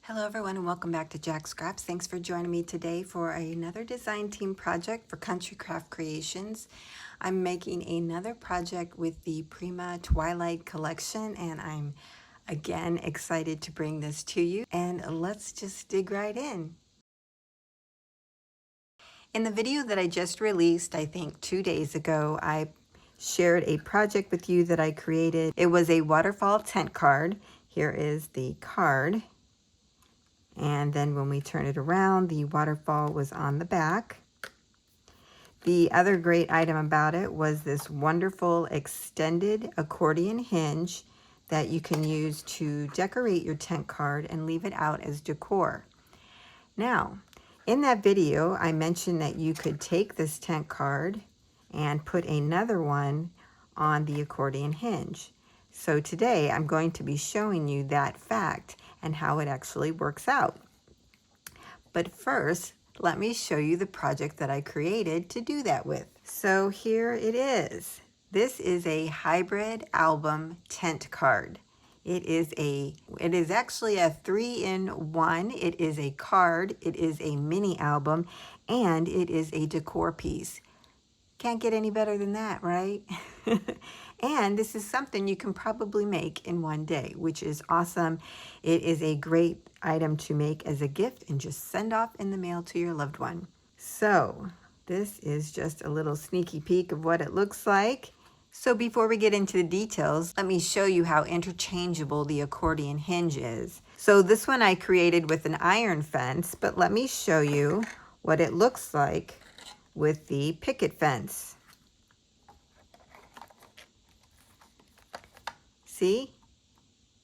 Hello everyone and welcome back to Jacqs Crafts. Thanks for joining me today for another design team project for Country Craft Creations. I'm making another project with the Prima Twilight collection and I'm again excited to bring this to you, and let's just dig right in. In the video that I just released, I think 2 days ago, I shared a project with you that I created. It was a waterfall tent card. Here is the card. And then when we turn it around, the waterfall was on the back. The other great item about it was this wonderful extended accordion hinge that you can use to decorate your tent card and leave it out as decor. Now, in that video, I mentioned that you could take this tent card and put another one on the accordion hinge. So today I'm going to be showing you that fact and how it actually works out. But first, let me show you the project that I created to do that with. So here it is. This is a hybrid album tent card. It is actually a 3-in-1. It is a card, it is a mini album, and it is a decor piece. Can't get any better than that, right? And this is something you can probably make in one day, which is awesome. It is a great item to make as a gift and just send off in the mail to your loved one. So this is just a little sneaky peek of what it looks like. So before we get into the details, let me show you how interchangeable the accordion hinge is. So this one I created with an iron fence, but let me show you what it looks like with the picket fence. See?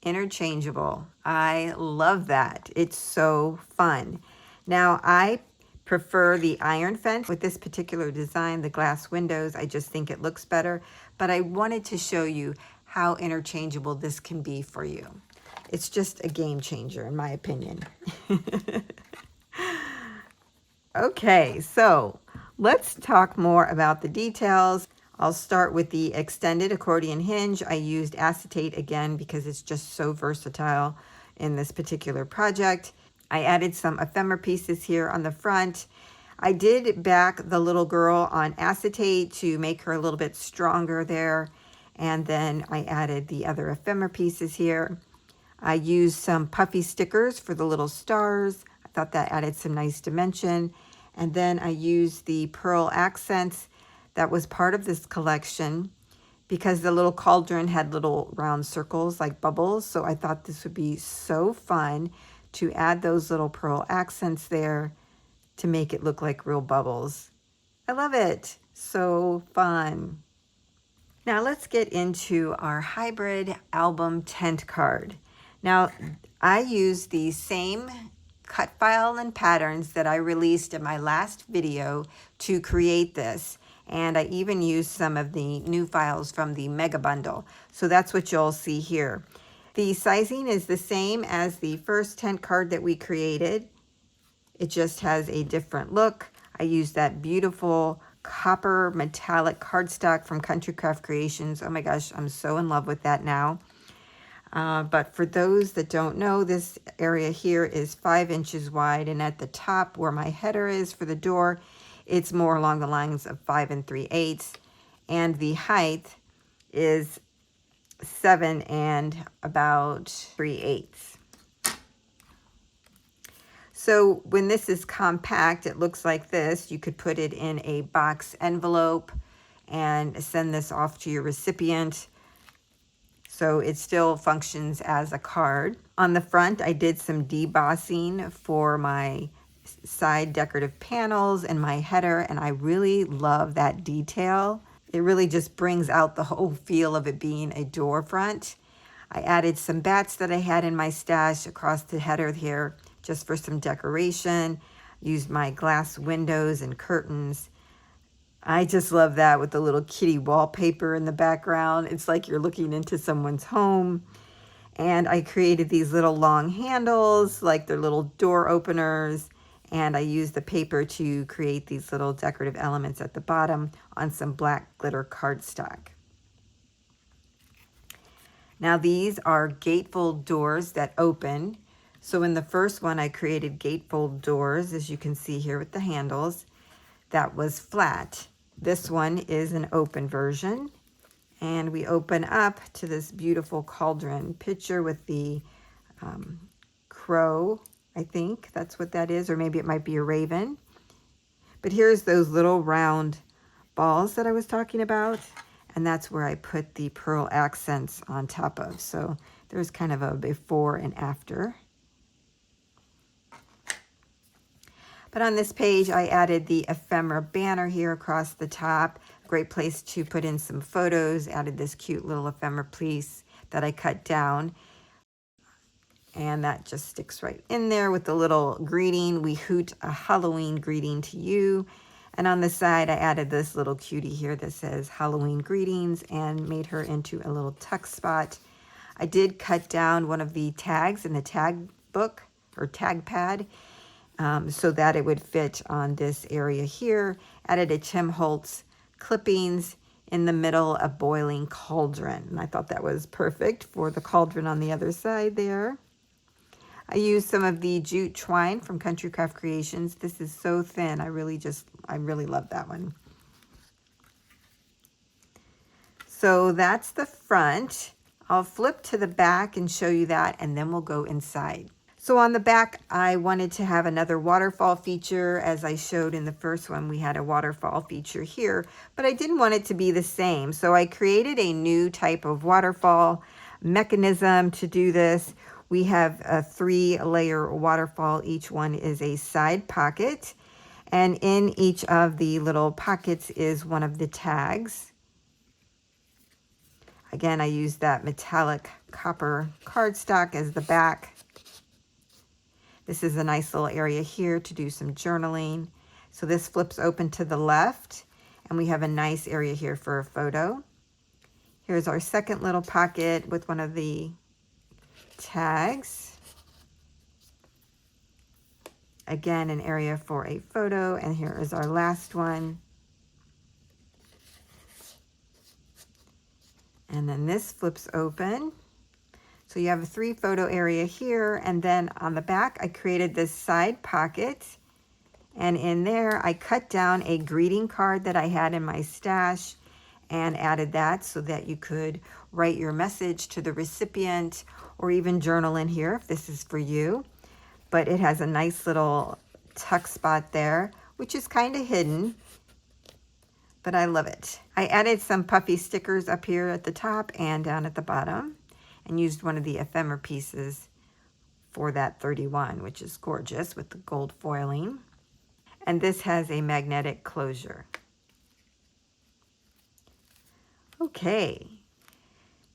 Interchangeable. I love that. It's so fun. Now, I prefer the iron fence with this particular design, the glass windows. I just think it looks better, but I wanted to show you how interchangeable this can be for you. It's just a game changer, in my opinion. Okay, so let's talk more about the details. I'll start with the extended accordion hinge. I used acetate again because it's just so versatile in this particular project. I added some ephemera pieces here on the front. I did back the little girl on acetate to make her a little bit stronger there. And then I added the other ephemera pieces here. I used some puffy stickers for the little stars. I thought that added some nice dimension. And then I used the pearl accents that was part of this collection because the little cauldron had little round circles like bubbles. So I thought this would be so fun to add those little pearl accents there to make it look like real bubbles. I love it. So fun. Now let's get into our hybrid album tent card. Now I use the same cut file and patterns that I released in my last video to create this. And I even used some of the new files from the mega bundle. So that's what you'll see here. The sizing is the same as the first tent card that we created. It just has a different look. I used that beautiful copper metallic cardstock from Country Craft Creations. Oh my gosh, I'm so in love with that now. But for those that don't know, this area here is 5 inches wide, and at the top where my header is for the door, it's more along the lines of 5 3/8, and the height is 7 and about 3/8. So when this is compact, it looks like this. You could put it in a box envelope and send this off to your recipient. So it still functions as a card. On the front, I did some debossing for my side decorative panels and my header, and I really love that detail. It really just brings out the whole feel of it being a door front. I added some bats that I had in my stash across the header here just for some decoration. Used my glass windows and curtains. I just love that with the little kitty wallpaper in the background. It's like you're looking into someone's home. And I created these little long handles, like they're little door openers. And I used the paper to create these little decorative elements at the bottom on some black glitter cardstock. Now these are gatefold doors that open. So in the first one, I created gatefold doors, as you can see here with the handles. That was flat. This one is an open version. And we open up to this beautiful cauldron picture with the crow. I think that's what that is, or maybe it might be a raven. But here's those little round balls that I was talking about, and that's where I put the pearl accents on top of. So there's kind of a before and after. But on this page, I added the ephemera banner here across the top. Great place to put in some photos. Added this cute little ephemera piece that I cut down. And that just sticks right in there with the little greeting. We hoot a Halloween greeting to you. And on the side, I added this little cutie here that says Halloween greetings and made her into a little tuck spot. I did cut down one of the tags in the tag book or tag pad so that it would fit on this area here. Added a Tim Holtz clippings in the middle of boiling cauldron. And I thought that was perfect for the cauldron on the other side there. I used some of the jute twine from Country Craft Creations. This is so thin. I really love that one. So that's the front. I'll flip to the back and show you that, and then we'll go inside. So on the back, I wanted to have another waterfall feature. As I showed in the first one, we had a waterfall feature here, but I didn't want it to be the same. So I created a new type of waterfall mechanism to do this. We have a 3-layer waterfall. Each one is a side pocket, and in each of the little pockets is one of the tags. Again, I used that metallic copper cardstock as the back. This is a nice little area here to do some journaling. So this flips open to the left, and we have a nice area here for a photo. Here's our second little pocket with one of the tags. Again, an area for a photo, and here is our last one. And then this flips open. So you have a 3-photo area here, and then on the back, I created this side pocket. And in there, I cut down a greeting card that I had in my stash and added that so that you could write your message to the recipient or even journal in here if this is for you. But it has a nice little tuck spot there, which is kind of hidden, but I love it. I added some puffy stickers up here at the top and down at the bottom and used one of the ephemera pieces for that 31, which is gorgeous with the gold foiling. And this has a magnetic closure. Okay.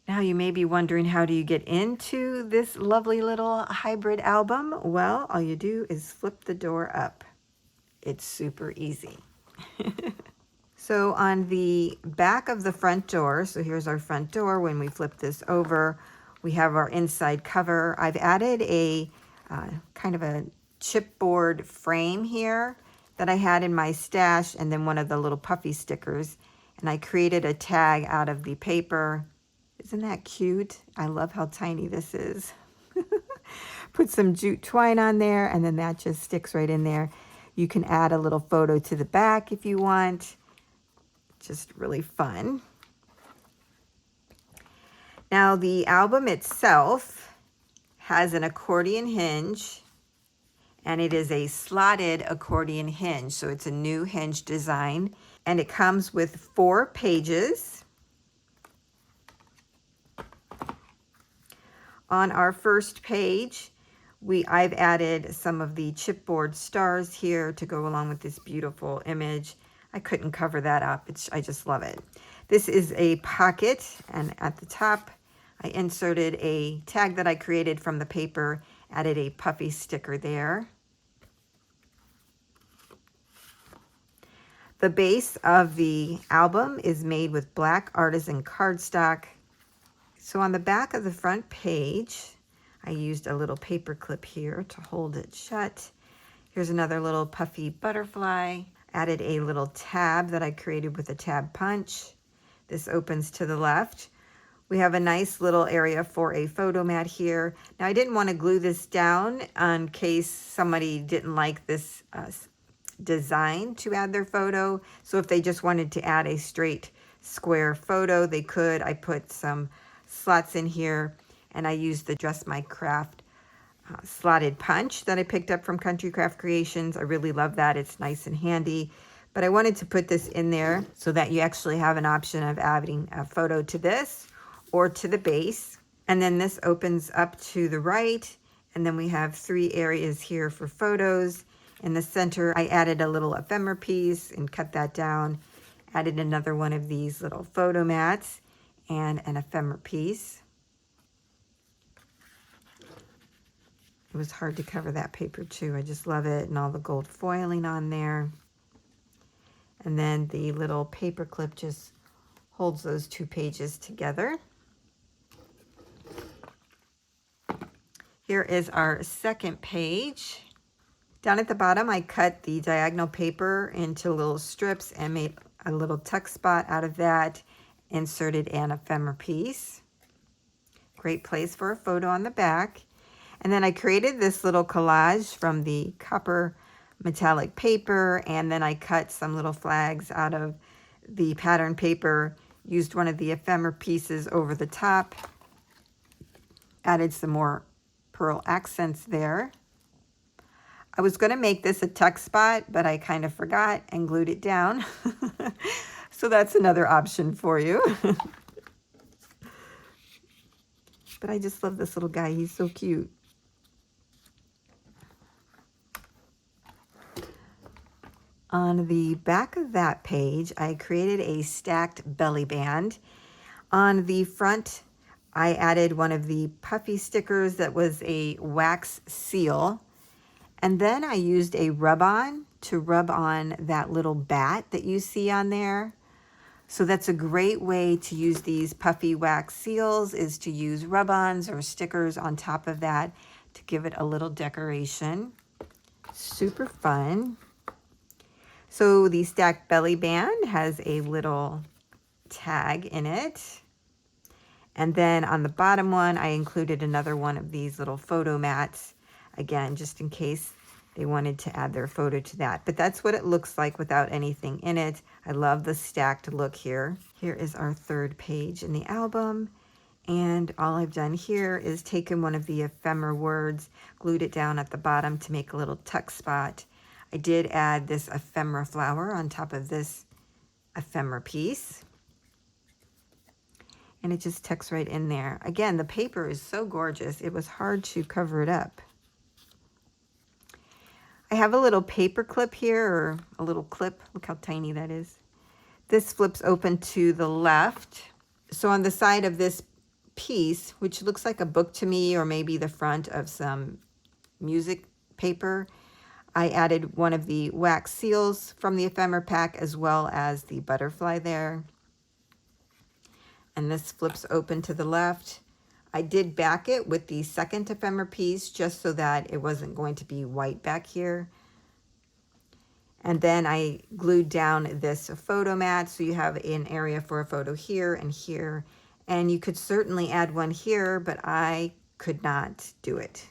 Now you may be wondering, how do you get into this lovely little hybrid album? Well, all you do is flip the door up. It's super easy. So on the back of the front door, so here's our front door. When we flip this over, we have our inside cover. I've added a kind of a chipboard frame here that I had in my stash, and then one of the little puffy stickers. And I created a tag out of the paper. Isn't that cute? I love how tiny this is. Put some jute twine on there, and then that just sticks right in there. You can add a little photo to the back if you want. Just really fun. Now the album itself has an accordion hinge, and it is a slotted accordion hinge. So it's a new hinge design, and it comes with 4 pages. On our first page, I've added some of the chipboard stars here to go along with this beautiful image. I couldn't cover that up. I just love it. This is a pocket, and at the top, I inserted a tag that I created from the paper, added a puffy sticker there. The base of the album is made with black artisan cardstock. So on the back of the front page, I used a little paper clip here to hold it shut. Here's another little puffy butterfly. Added a little tab that I created with a tab punch. This opens to the left. We have a nice little area for a photo mat here. Now I didn't want to glue this down in case somebody didn't like this design to add their photo. So if they just wanted to add a straight square photo, they could. I put some slots in here, and I used the Dress My Craft slotted punch that I picked up from Country Craft Creations. I really love that. It's nice and handy. But I wanted to put this in there so that you actually have an option of adding a photo to this or to the base. And then this opens up to the right. And then we have 3 areas here for photos. In the center, I added a little ephemera piece and cut that down. Added another one of these little photo mats and an ephemera piece. It was hard to cover that paper too. I just love it, and all the gold foiling on there. And then the little paper clip just holds those 2 pages together. Here is our second page. Down at the bottom, I cut the diagonal paper into little strips and made a little tuck spot out of that. Inserted an ephemera piece. Great place for a photo on the back. And then I created this little collage from the copper metallic paper, and then I cut some little flags out of the pattern paper, used one of the ephemera pieces over the top, added some more pearl accents there. I was going to make this a tuck spot, but I kind of forgot and glued it down. So that's another option for you. But I just love this little guy. He's so cute. On the back of that page, I created a stacked belly band. On the front, I added one of the puffy stickers that was a wax seal. And then I used a rub-on to rub on that little bat that you see on there. So that's a great way to use these puffy wax seals, is to use rub-ons or stickers on top of that to give it a little decoration. Super fun. So the stacked belly band has a little tag in it. And then on the bottom one, I included another one of these little photo mats, again, just in case they wanted to add their photo to that. But that's what it looks like without anything in it. I love the stacked look here. Here is our third page in the album. And all I've done here is taken one of the ephemera words, glued it down at the bottom to make a little tuck spot. I did add this ephemera flower on top of this ephemera piece. And it just tucks right in there. Again, the paper is so gorgeous. It was hard to cover it up. I have a little paper clip here, or a little clip. Look how tiny that is. This flips open to the left. So on the side of this piece, which looks like a book to me, or maybe the front of some music paper, I added one of the wax seals from the ephemera pack, as well as the butterfly there. And this flips open to the left. I did back it with the second ephemera piece just so that it wasn't going to be white back here. And then I glued down this photo mat, so you have an area for a photo here and here. And you could certainly add one here, but I could not do it.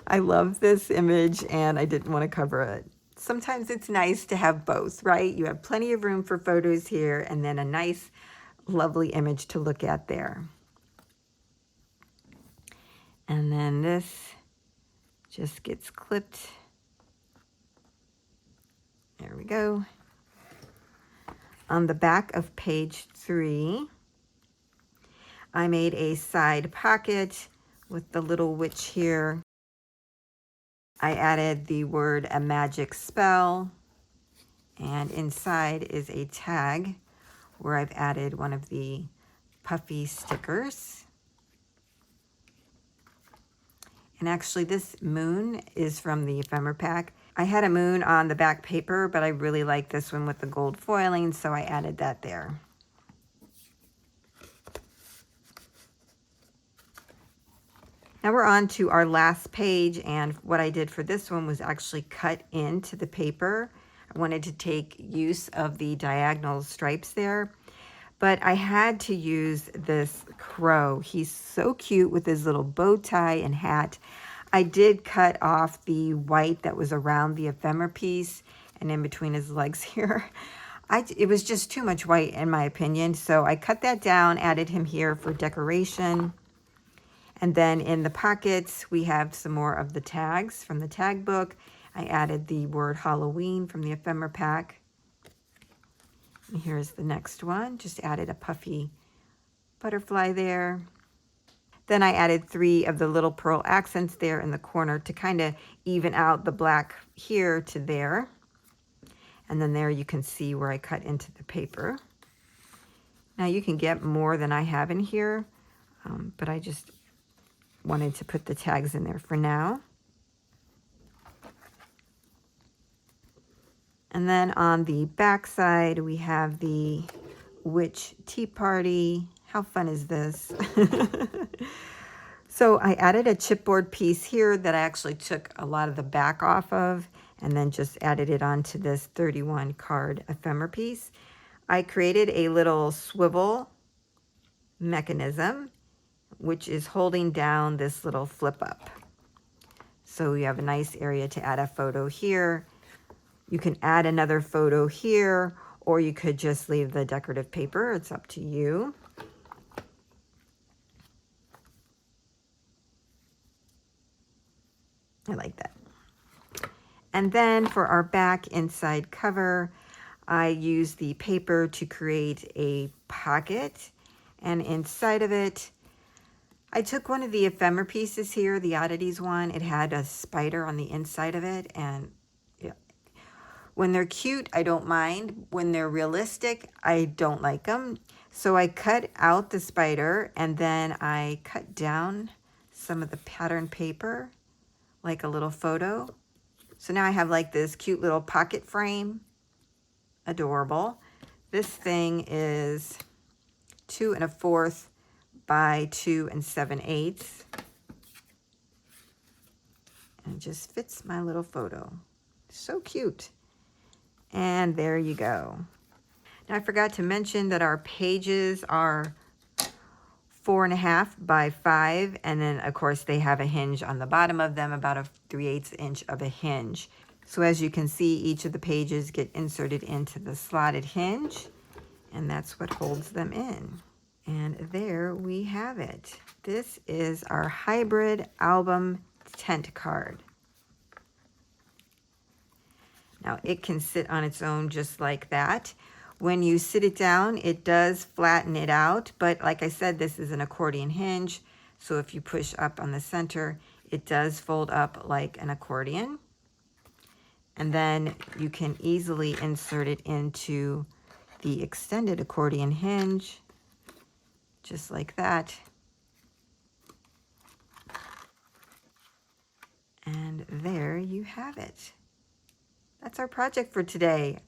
I love this image and I didn't want to cover it. Sometimes it's nice to have both, right? You have plenty of room for photos here and then a nice, lovely image to look at there. And then this just gets clipped. There we go. On the back of page 3, I made a side pocket with the little witch here. I added the word "a magic spell," and inside is a tag where I've added one of the puffy stickers. And actually this moon is from the ephemera pack. I had a moon on the back paper, but I really like this one with the gold foiling, so I added that there. Now we're on to our last page, and what I did for this one was actually cut into the paper. I wanted to take use of the diagonal stripes there, but I had to use this crow. He's so cute with his little bow tie and hat. I did cut off the white that was around the ephemera piece and in between his legs here. It was just too much white in my opinion, so I cut that down, added him here for decoration. And then in the pockets, we have some more of the tags from the tag book. I added the word Halloween from the ephemera pack. And here's the next one. Just added a puffy butterfly there. Then I added 3 of the little pearl accents there in the corner to kind of even out the black here to there. And then there you can see where I cut into the paper. Now you can get more than I have in here, but I just wanted to put the tags in there for now. And then on the back side, we have the Witch Tea Party. How fun is this? So I added a chipboard piece here that I actually took a lot of the back off of and then just added it onto this 31 card ephemera piece. I created a little swivel mechanism, which is holding down this little flip up. So you have a nice area to add a photo here. You can add another photo here, or you could just leave the decorative paper. It's up to you. I like that. And then for our back inside cover, I used the paper to create a pocket. And inside of it, I took one of the ephemera pieces here, the oddities one. It had a spider on the inside of it. And yeah, when they're cute, I don't mind. When they're realistic, I don't like them. So I cut out the spider and then I cut down some of the pattern paper, like a little photo. So now I have like this cute little pocket frame. Adorable. This thing is 2 1/4 by 2 7/8. And it just fits my little photo. So cute. And there you go. Now I forgot to mention that our pages are 4 1/2 by 5, and then of course they have a hinge on the bottom of them, about a 3/8 inch of a hinge. So as you can see, each of the pages get inserted into the slotted hinge, and that's what holds them in. And there we have it. This is our hybrid album tent card. Now it can sit on its own just like that. When you sit it down, it does flatten it out, but like I said, this is an accordion hinge, so if you push up on the center, it does fold up like an accordion. And then you can easily insert it into the extended accordion hinge, just like that. And there you have it. That's our project for today.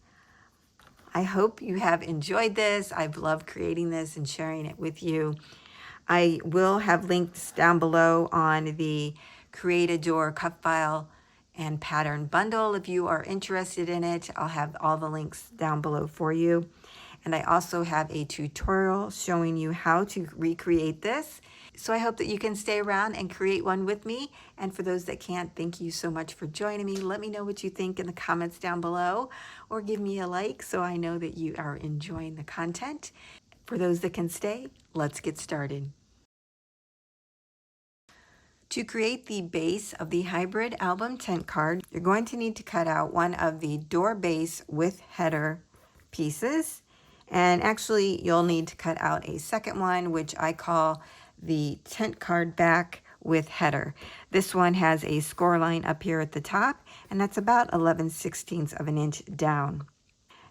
I hope you have enjoyed this. I've loved creating this and sharing it with you. I will have links down below on the Create a Door cut file and pattern bundle if you are interested in it. I'll have all the links down below for you. And I also have a tutorial showing you how to recreate this. So I hope that you can stay around and create one with me. And for those that can't, thank you so much for joining me. Let me know what you think in the comments down below, or give me a like so I know that you are enjoying the content. For those that can stay, let's get started. To create the base of the hybrid album tent card, you're going to need to cut out one of the door base with header pieces. And actually, you'll need to cut out a second one, which I call the tent card back with header. This one has a score line up here at the top, and that's about 11/16 of an inch down.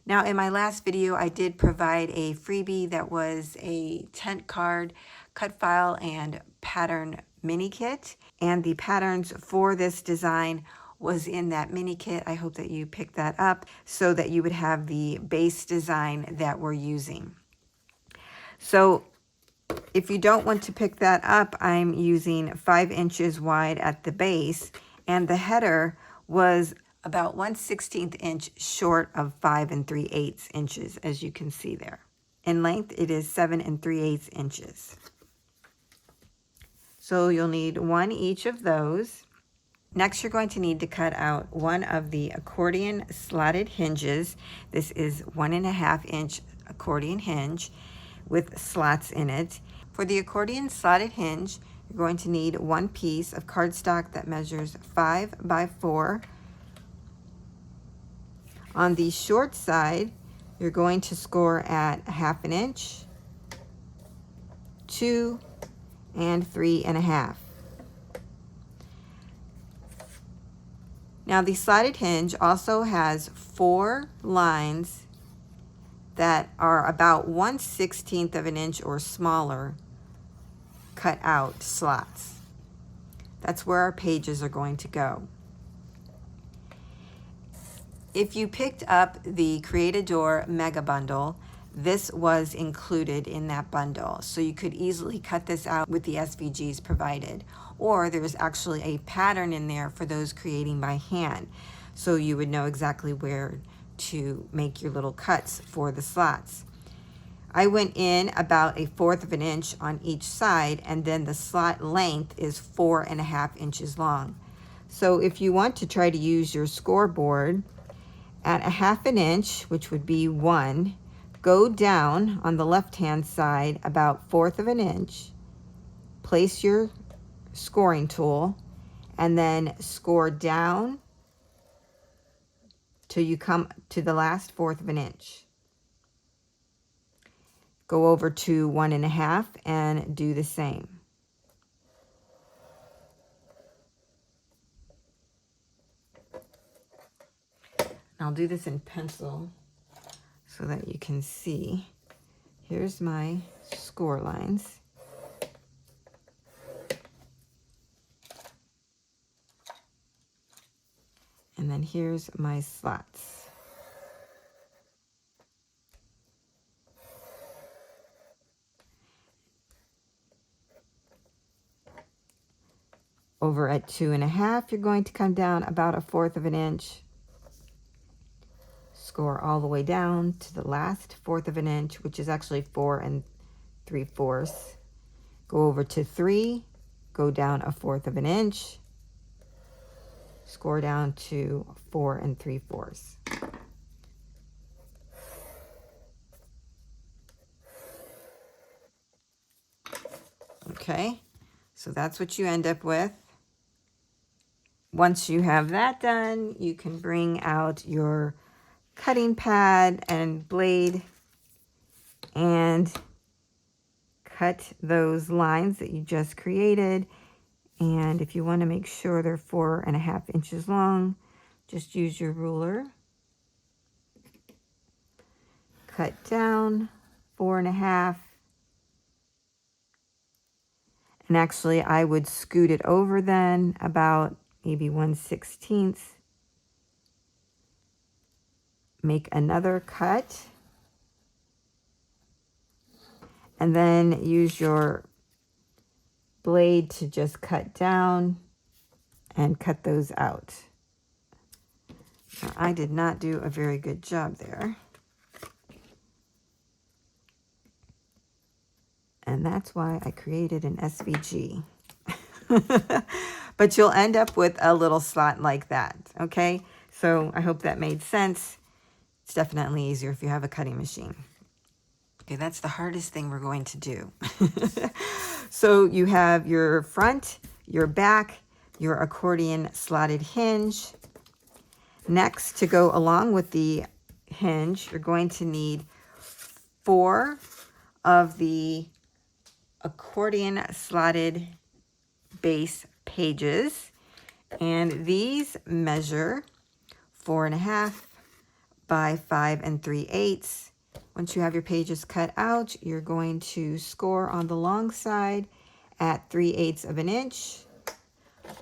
Now, in my last video, I did provide a freebie that was a tent card cut file and pattern mini kit, and the patterns for this design was in that mini kit. I hope that you picked that up so that you would have the base design that we're using. So if you don't want to pick that up, I'm using 5 inches wide at the base, and the header was about 1/16 inch short of 5 3/8 inches, as you can see there. In length, it is 7 3/8 inches. So you'll need one each of those. Next, you're going to need to cut out one of the accordion slotted hinges. This is 1.5 inch accordion hinge with slots in it. For the accordion slotted hinge, you're going to need one piece of cardstock that measures 5 by 4. On the short side, you're going to score at 1/2 inch, 2, and 3.5. Now the slotted hinge also has 4 lines that are about 1/16 of an inch or smaller cut out slots. That's where our pages are going to go. If you picked up the Create a Door Mega Bundle, this was included in that bundle. So you could easily cut this out with the SVGs provided. Or there's actually a pattern in there for those creating by hand. So you would know exactly where to make your little cuts for the slots. I went in about 1/4 of an inch on each side, and then the slot length is 4.5 inches long. So if you want to try to use your scoreboard, at 1/2 inch, which would be 1, go down on the left-hand side about 1/4 of an inch, place your scoring tool, and then score down till you come to the last 1/4 of an inch. Go over to 1.5 and do the same. I'll do this in pencil so that you can see. Here's my score lines. And then here's my slots. Over at 2.5, you're going to come down about 1/4 of an inch. Score all the way down to the last 1/4 of an inch, which is actually 4 3/4. Go over to 3, go down 1/4 of an inch, score down to 4 3/4. Okay, so that's what you end up with. Once you have that done, you can bring out your cutting pad and blade and cut those lines that you just created. And if you want to make sure they're 4.5 inches long, just use your ruler. Cut down 4.5. And actually, I would scoot it over then about maybe 1/16. Make another cut. And then use your blade to just cut down and cut those out. Now, I did not do a very good job there. And that's why I created an SVG. But you'll end up with a little slot like that, okay? So I hope that made sense. It's definitely easier if you have a cutting machine. Okay, that's the hardest thing we're going to do. So you have your front, your back, your accordion slotted hinge. Next, to go along with the hinge, you're going to need 4 of the accordion slotted base pages, and these measure 4.5 by 5 3/8. Once you have your pages cut out, you're going to score on the long side at 3/8 of an inch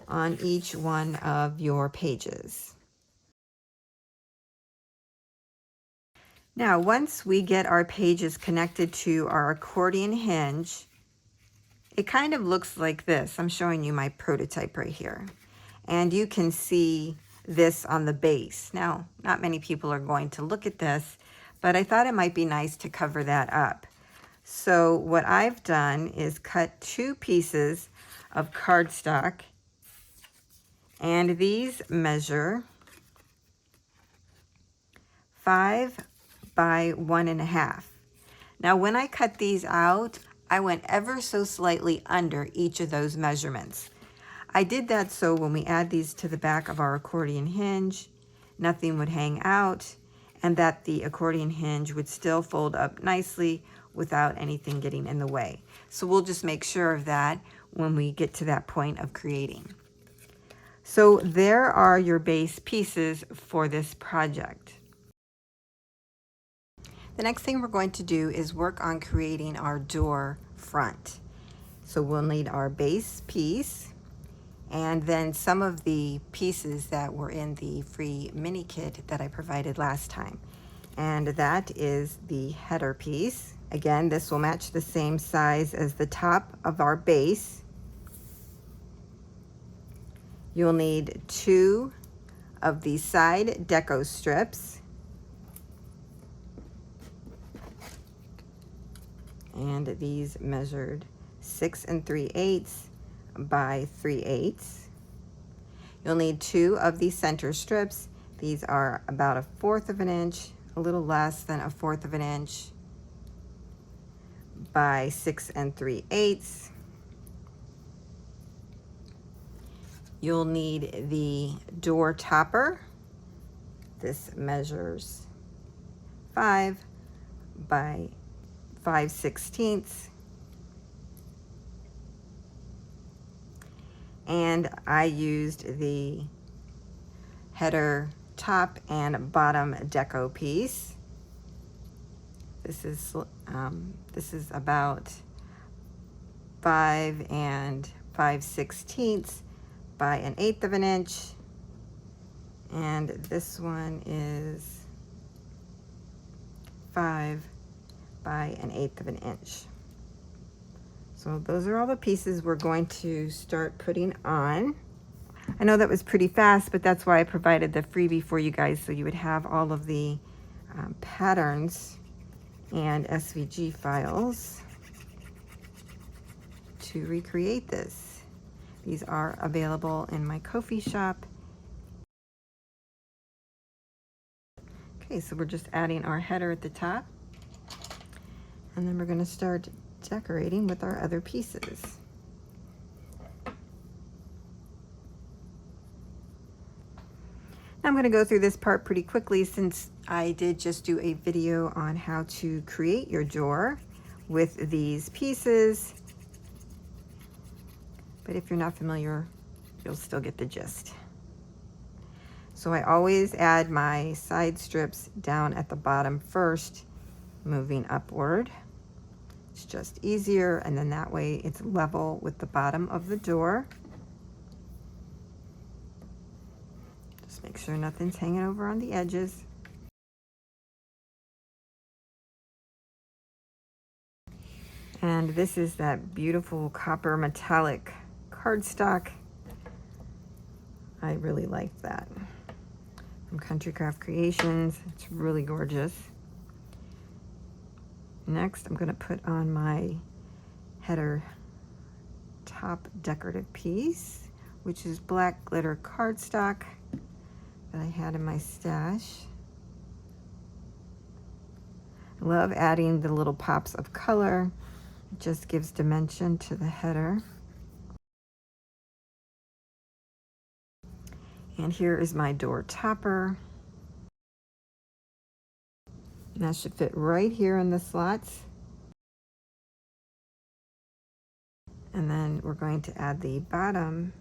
on each one of your pages. Now, once we get our pages connected to our accordion hinge, it kind of looks like this. I'm showing you my prototype right here. And you can see this on the base. Now, not many people are going to look at this, but I thought it might be nice to cover that up. So what I've done is cut 2 pieces of cardstock, and these measure 5 by 1.5. Now when I cut these out, I went ever so slightly under each of those measurements. I did that so when we add these to the back of our accordion hinge, nothing would hang out, and that the accordion hinge would still fold up nicely without anything getting in the way. So we'll just make sure of that when we get to that point of creating. So there are your base pieces for this project. The next thing we're going to do is work on creating our door front. So we'll need our base piece, and then some of the pieces that were in the free mini kit that I provided last time. And that is the header piece. Again, this will match the same size as the top of our base. You'll need 2 of the side deco strips. And these measured 6 3/8 by 3/8. You'll need 2 of the center strips. These are about 1/4 of an inch, a little less than 1/4 of an inch by 6 3/8. You'll need the door topper. This measures 5 by 5/16. And I used the header top and bottom deco piece. This is about 5 5/16 by 1/8 of an inch, and this one is 5 by 1/8 of an inch. So those are all the pieces we're going to start putting on. I know that was pretty fast, but that's why I provided the freebie for you guys, so you would have all of the patterns and SVG files to recreate this. These are available in my Ko-fi shop. Okay, so we're just adding our header at the top, and then we're going to start decorating with our other pieces. Now I'm going to go through this part pretty quickly since I did just do a video on how to create your door with these pieces. But if you're not familiar, you'll still get the gist. So I always add my side strips down at the bottom first, moving upward. It's just easier, and then that way it's level with the bottom of the door. Just make sure nothing's hanging over on the edges. And this is that beautiful copper metallic cardstock. I really like that. From Country Craft Creations. It's really gorgeous. Next, I'm going to put on my header top decorative piece, which is black glitter cardstock that I had in my stash. I love adding the little pops of color. It just gives dimension to the header. And here is my door topper. And that should fit right here in the slots. And then we're going to add the bottom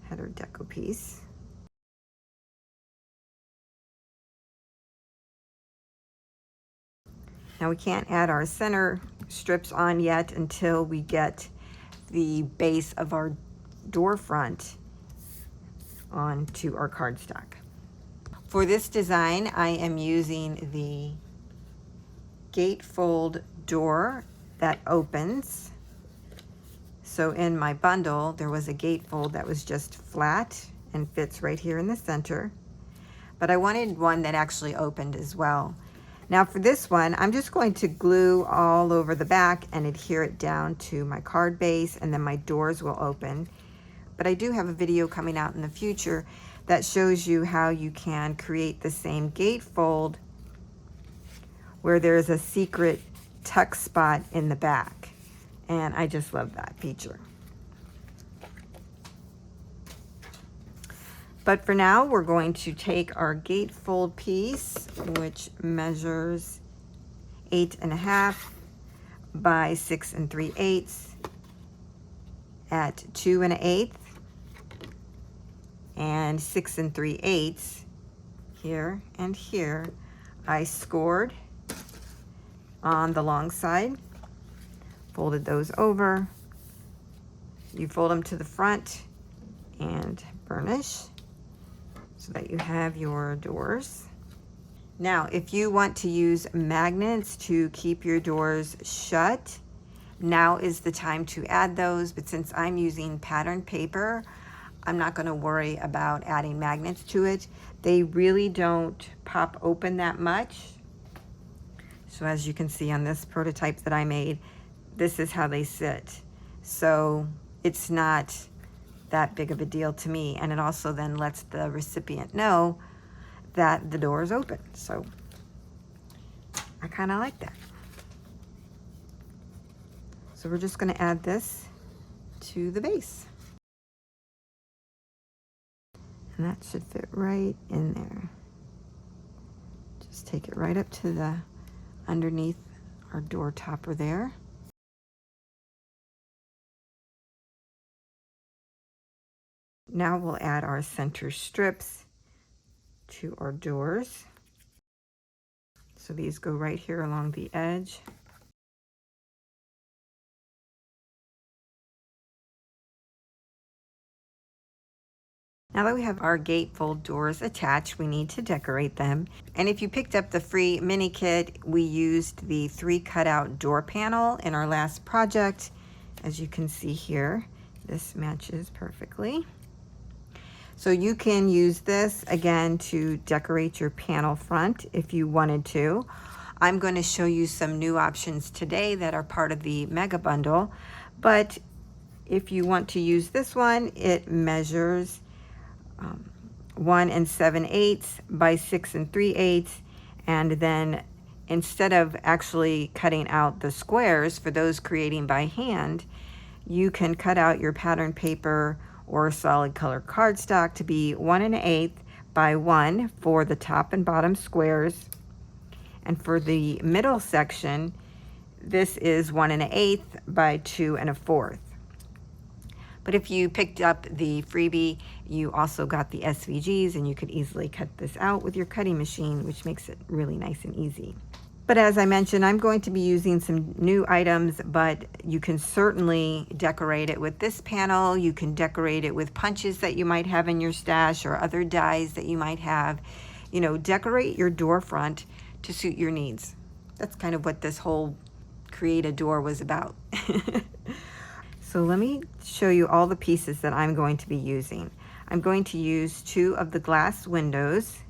header deco piece. Now we can't add our center strips on yet until we get the base of our door front onto our cardstock. For this design, I am using the gatefold door that opens. So in my bundle, there was a gatefold that was just flat and fits right here in the center. But I wanted one that actually opened as well. Now for this one, I'm just going to glue all over the back and adhere it down to my card base, and then my doors will open. But I do have a video coming out in the future that shows you how you can create the same gatefold where there's a secret tuck spot in the back. And I just love that feature. But for now, we're going to take our gatefold piece, which measures 8.5 by 6 3/8 at 2 1/8 and 6 3/8 here and here. I scored on the long side, folded those over. You fold them to the front and burnish so that you have your doors. Now, if you want to use magnets to keep your doors shut, now is the time to add those. But since I'm using patterned paper, I'm not going to worry about adding magnets to it. They really don't pop open that much. So as you can see on this prototype that I made, this is how they sit. So it's not that big of a deal to me, and it also then lets the recipient know that the door is open. So I kind of like that. So we're just going to add this to the base, and that should fit right in there. Just take it right up to the underneath our door topper there. Now we'll add our center strips to our doors. So these go right here along the edge. Now that we have our gatefold doors attached, we need to decorate them. And if you picked up the free mini kit, we used the 3 cutout door panel in our last project. As you can see here, this matches perfectly. So you can use this again to decorate your panel front if you wanted to. I'm going to show you some new options today that are part of the mega bundle. But if you want to use this one, it measures 1 7/8 by 6 3/8. And then instead of actually cutting out the squares for those creating by hand, you can cut out your pattern paper or solid color cardstock to be 1 1/8 by 1 for the top and bottom squares. And for the middle section, this is 1 1/8 by 2 1/4. But if you picked up the freebie, you also got the SVGs, and you could easily cut this out with your cutting machine, which makes it really nice and easy. But as I mentioned, I'm going to be using some new items, but you can certainly decorate it with this panel. You can decorate it with punches that you might have in your stash or other dies that you might have. You know, decorate your door front to suit your needs. That's kind of what this whole create a door was about. So let me show you all the pieces that I'm going to be using. I'm going to use 2 of the glass windows,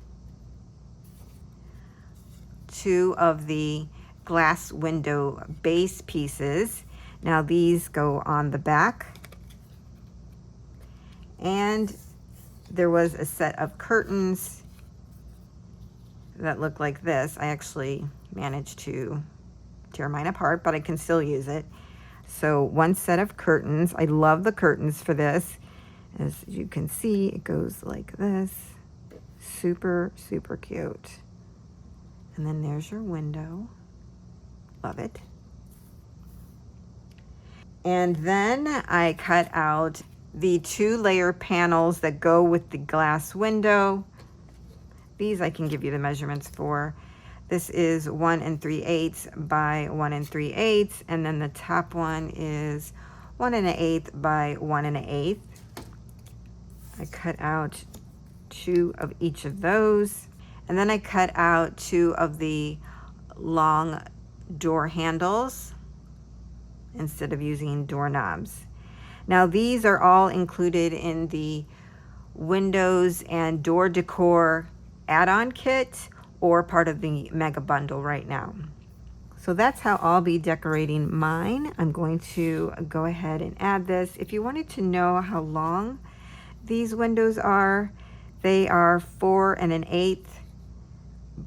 2 of the glass window base pieces. Now these go on the back. And there was a set of curtains that look like this. I actually managed to tear mine apart, but I can still use it. So 1 set of curtains. I love the curtains for this. As you can see, it goes like this. Super, super cute. And then there's your window. Love it. And then I cut out the 2-layer panels that go with the glass window. These I can give you the measurements for. This is 1 3/8 by 1 3/8, and then the top one is 1 1/8 by 1 1/8. I cut out 2 of each of those. And then I cut out 2 of the long door handles instead of using doorknobs. Now these are all included in the windows and door decor add-on kit, or part of the mega bundle right now. So that's how I'll be decorating mine. I'm going to go ahead and add this. If you wanted to know how long these windows are, they are 4 1/8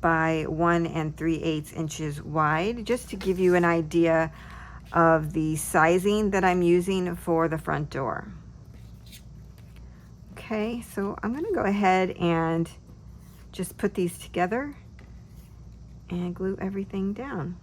by 1 3/8 inches wide, just to give you an idea of the sizing that I'm using for the front door. Okay, so I'm going to go ahead and just put these together and glue everything down.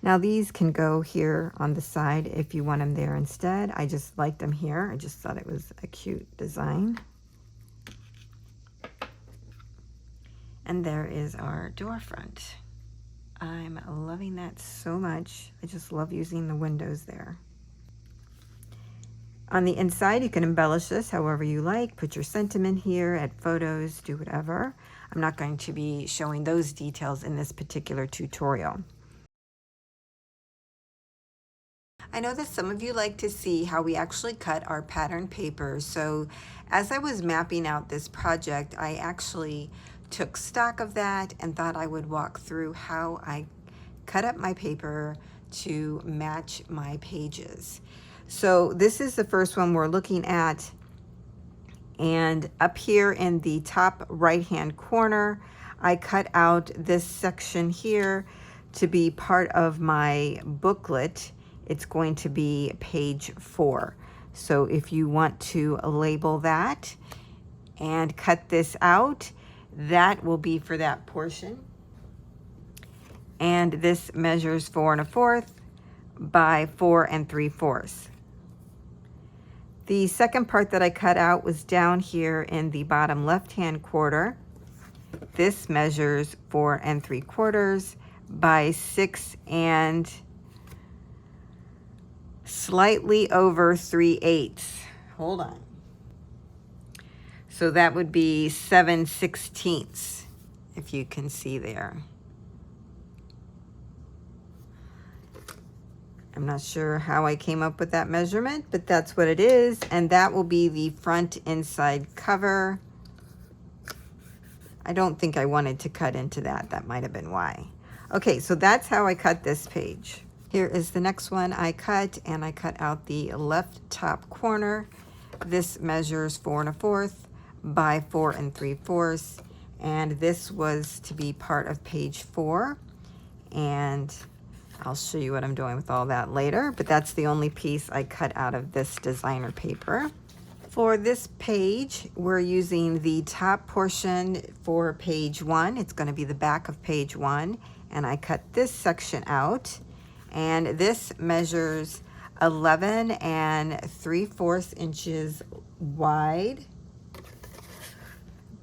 Now these can go here on the side if you want them there instead. I just liked them here. I just thought it was a cute design. And there is our door front. I'm loving that so much. I just love using the windows there. On the inside, you can embellish this however you like. Put your sentiment here, add photos, do whatever. I'm not going to be showing those details in this particular tutorial. I know that some of you like to see how we actually cut our pattern paper. So as I was mapping out this project, I actually took stock of that and thought I would walk through how I cut up my paper to match my pages. So this is the first one we're looking at. And up here in the top right-hand corner, I cut out this section here to be part of my booklet. It's going to be page 4. So if you want to label that and cut this out, that will be for that portion. And this measures 4 1/4 by 4 3/4. The second part that I cut out was down here in the bottom left-hand corner. This measures 4 3/4 by 6 and slightly over 3/8. Hold on. So that would be 7/16, if you can see there. I'm not sure how I came up with that measurement, but that's what it is. And that will be the front inside cover. I don't think I wanted to cut into that. That might have been why. Okay, so that's how I cut this page. Here is the next one I cut, and I cut out the left top corner. This measures 4 1/4 by 4 3/4. And this was to be part of page 4. And I'll show you what I'm doing with all that later, but that's the only piece I cut out of this designer paper. For this page, we're using the top portion for page 1. It's going to be the back of page 1, and I cut this section out, and this measures 11 3/4 inches wide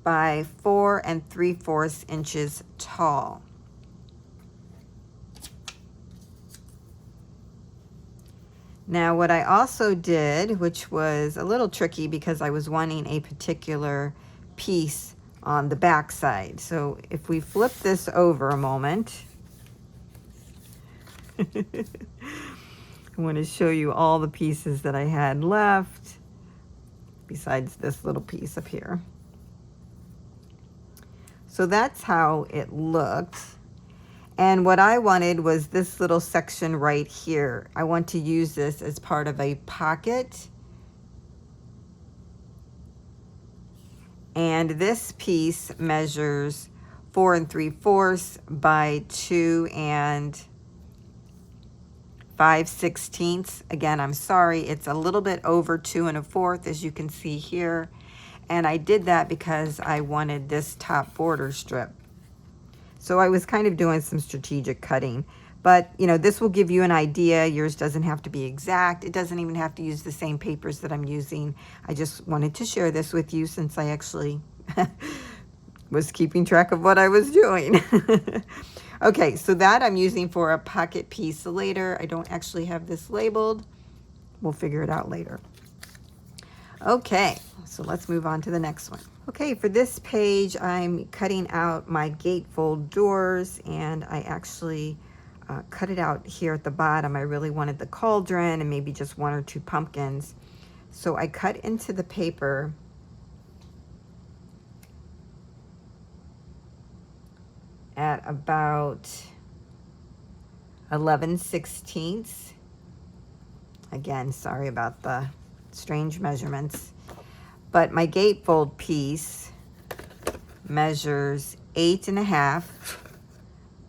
by 4 3/4 inches tall. Now what I also did, which was a little tricky because I was wanting a particular piece on the back side. So if we flip this over a moment, I want to show you all the pieces that I had left. besides this little piece up here. So that's how it looked. And what I wanted was this little section right here. I want to use this as part of a pocket. And this piece measures 4 3/4 by 2 5/16. Again, I'm sorry, it's a little bit over 2 1/4, as you can see here. And I did that because I wanted this top border strip. So I was kind of doing some strategic cutting. But, you know, this will give you an idea. Yours doesn't have to be exact. It doesn't even have to use the same papers that I'm using. I just wanted to share this with you since I actually was keeping track of what I was doing. Okay, so that I'm using for a pocket piece later. I don't actually have this labeled. We'll figure it out later. Okay, so let's move on to the next one. Okay, for this page, I'm cutting out my gatefold doors, and I actually cut it out here at the bottom. I really wanted the cauldron and maybe just 1 or 2 pumpkins. So I cut into the paper at about 11/16. Again, sorry about the strange measurements. But my gatefold piece measures 8 1/2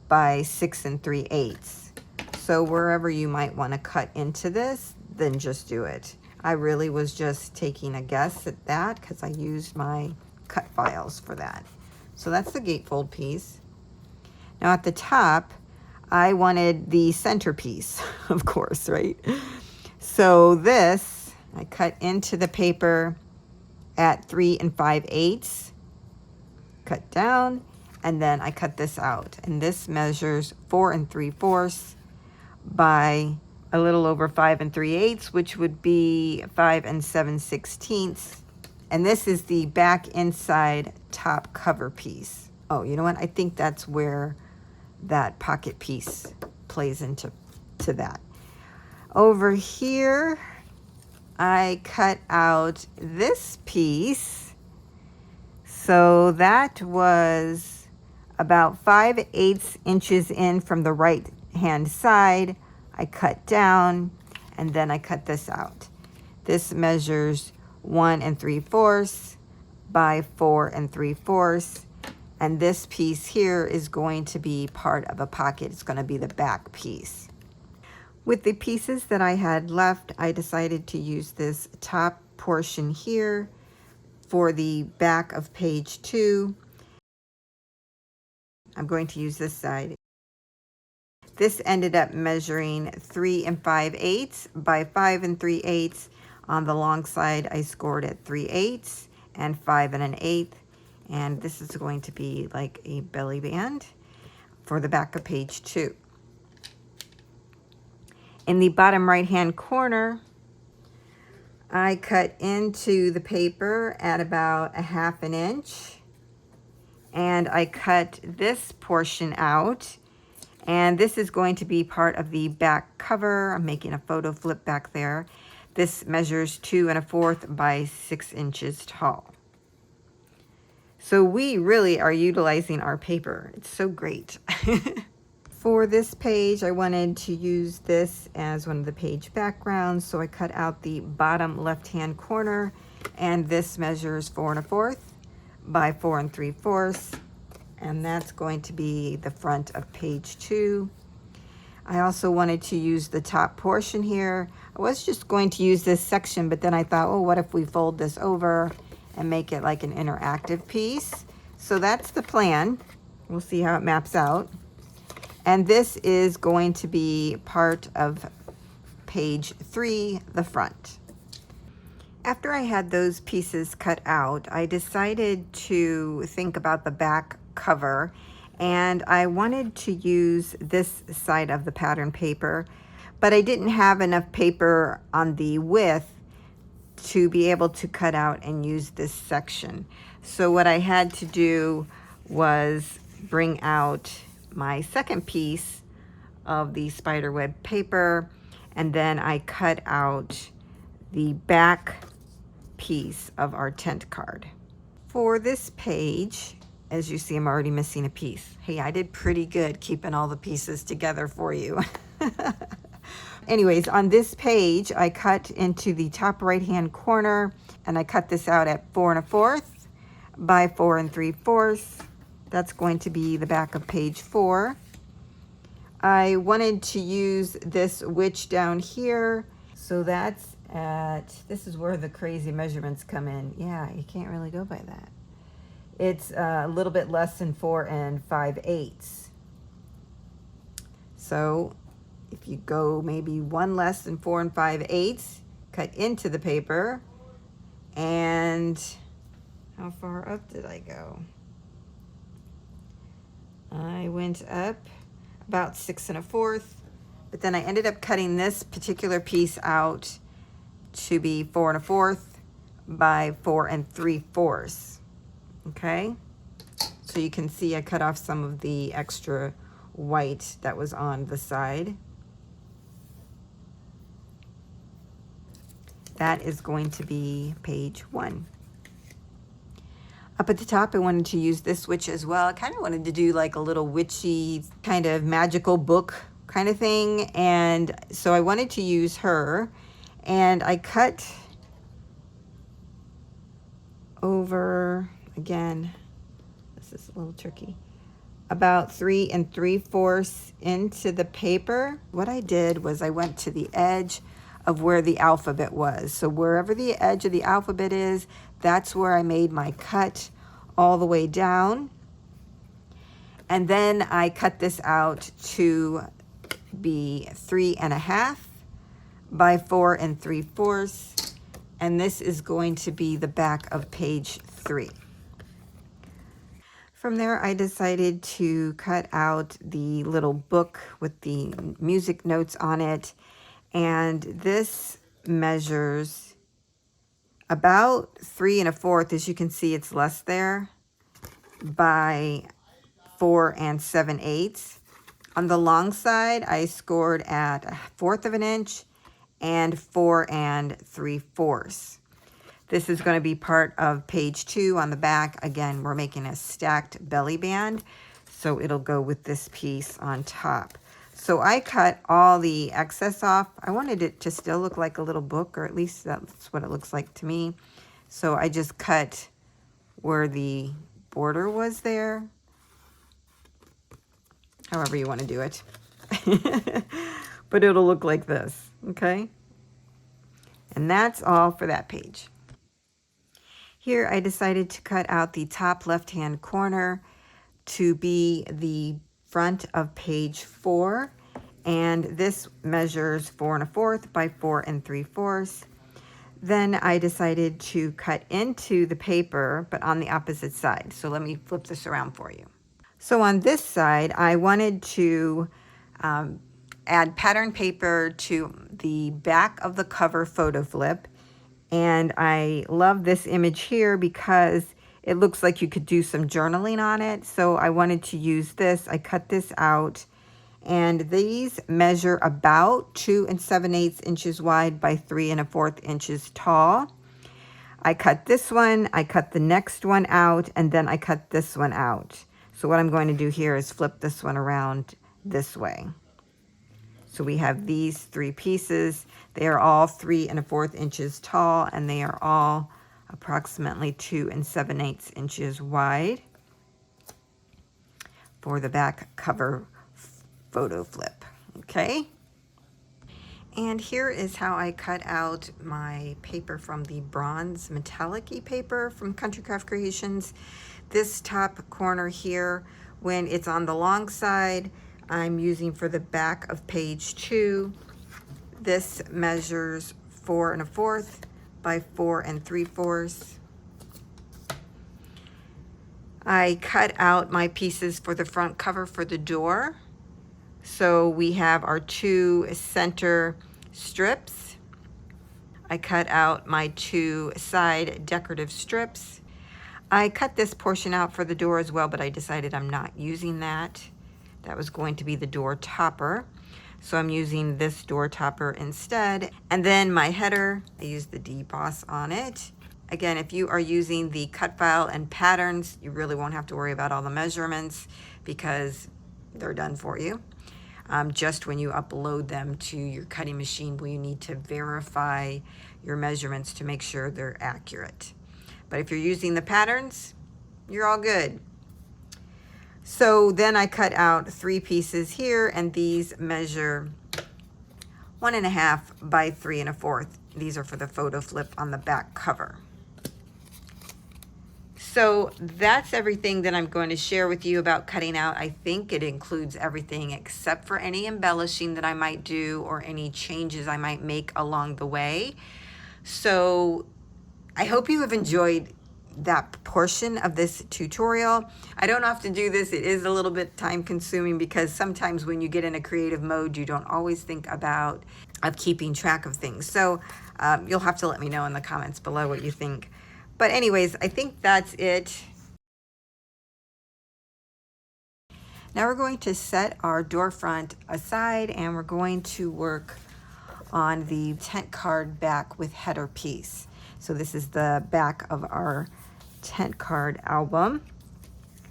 by 6 3/8. So wherever you might want to cut into this, then just do it. I really was just taking a guess at that because I used my cut files for that. So that's the gatefold piece. Now at the top, I wanted the centerpiece, of course, right? So this, I cut into the paper at 3 5/8, cut down, and then I cut this out. And this measures 4 3/4 by a little over 5 3/8, which would be 5 7/16. And this is the back inside top cover piece. Oh, you know what? I think that's where that pocket piece plays into that. Over here, I cut out this piece. So that was about 5/8 inches in from the right hand side. I cut down, and then I cut this out. This measures 1 3/4 by 4 3/4. And this piece here is going to be part of a pocket. It's going to be the back piece. With the pieces that I had left, I decided to use this top portion here for the back of page 2. I'm going to use this side. This ended up measuring 3 5/8 by 5 3/8. On the long side, I scored at 3/8 and 5 1/8. And this is going to be like a belly band for the back of page 2. In the bottom right hand corner, I cut into the paper at about 1/2 inch. And I cut this portion out. And this is going to be part of the back cover. I'm making a photo flip back there. This measures 2 1/4 by 6 inches tall. So we really are utilizing our paper. It's so great. For this page, I wanted to use this as one of the page backgrounds. So I cut out the bottom left-hand corner, and this measures 4 1/4 by 4 3/4. And that's going to be the front of page 2. I also wanted to use the top portion here. I was just going to use this section, but then I thought, oh, what if we fold this over and make it like an interactive piece? So that's the plan. We'll see how it maps out. And this is going to be part of page 3, the front. After I had those pieces cut out, I decided to think about the back cover, and I wanted to use this side of the pattern paper, but I didn't have enough paper on the width to be able to cut out and use this section. So what I had to do was bring out my second piece of the spiderweb paper, and then I cut out the back piece of our tent card. For this page, as you see, I'm already missing a piece. Hey, I did pretty good keeping all the pieces together for you. Anyways, on this page, I cut into the top right-hand corner, and I cut this out at 4 1/4 by 4 3/4. That's going to be the back of page 4. I wanted to use this witch down here, so that's this is where the crazy measurements come in. Yeah, you can't really go by that. It's a little bit less than 4 5/8. So if you go maybe one less than 4 5/8, cut into the paper, and how far up did I go? I went up about 6 1/4, but then I ended up cutting this particular piece out to be 4 1/4 by 4 3/4. Okay, so you can see I cut off some of the extra white that was on the side. That is going to be page 1. Up at the top, I wanted to use this witch as well. I kind of wanted to do like a little witchy kind of magical book kind of thing, and so I wanted to use her, and I cut over, again, this is a little tricky, about 3 3/4 into the paper. What I did was I went to the edge of where the alphabet was. So wherever the edge of the alphabet is, that's where I made my cut all the way down. And then I cut this out to be 3 1/2 by 4 3/4. And this is going to be the back of page 3. From there, I decided to cut out the little book with the music notes on it. And this measures about 3 1/4. As you can see, it's less there, by 4 7/8. On the long side, I scored at 1/4 of an inch and 4 3/4. This is going to be part of page 2 on the back. Again, we're making a stacked belly band, so it'll go with this piece on top. So I cut all the excess off. I wanted it to still look like a little book, or at least that's what it looks like to me. So I just cut where the border was there. However you want to do it. But it'll look like this, okay? And that's all for that page. Here I decided to cut out the top left-hand corner to be the front of page 4, and this measures 4 1/4 by 4 3/4. Then I decided to cut into the paper, but on the opposite side. So let me flip this around for you. So on this side, I wanted to add pattern paper to the back of the cover photo flip, and I love this image here because it looks like you could do some journaling on it. So I wanted to use this. I cut this out, and these measure about 2 7/8 inches wide by 3 1/4 inches tall. I cut this one, I cut the next one out, and then I cut this one out. So what I'm going to do here is flip this one around this way. So we have these 3 pieces. They are all 3 1/4 inches tall, and they are all approximately 2 7/8 inches wide for the back cover photo flip. Okay. And here is how I cut out my paper from the bronze metallic-y paper from Country Craft Creations. This top corner here, when it's on the long side, I'm using for the back of page 2. This measures 4 1/4 by 4 3/4. I cut out my pieces for the front cover for the door. So we have our 2 center strips. I cut out my 2 side decorative strips. I cut this portion out for the door as well, but I decided I'm not using that. That was going to be the door topper. So I'm using this door topper instead. And then my header, I used the deboss on it. Again, if you are using the cut file and patterns, you really won't have to worry about all the measurements because they're done for you. Just when you upload them to your cutting machine, will you need to verify your measurements to make sure they're accurate. But if you're using the patterns, you're all good. So then I cut out 3 pieces here, and these measure 1.5 by 3 1/4. These are for the photo flip on the back cover. So that's everything that I'm going to share with you about cutting out. I think it includes everything except for any embellishing that I might do or any changes I might make along the way. So I hope you have enjoyed that portion of this tutorial. I don't often do this. It is a little bit time consuming because sometimes when you get in a creative mode, you don't always think about keeping track of things. So you'll have to let me know in the comments below what you think. But anyways, I think that's it. Now we're going to set our door front aside and we're going to work on the tent card back with header piece. So this is the back of our tent card album.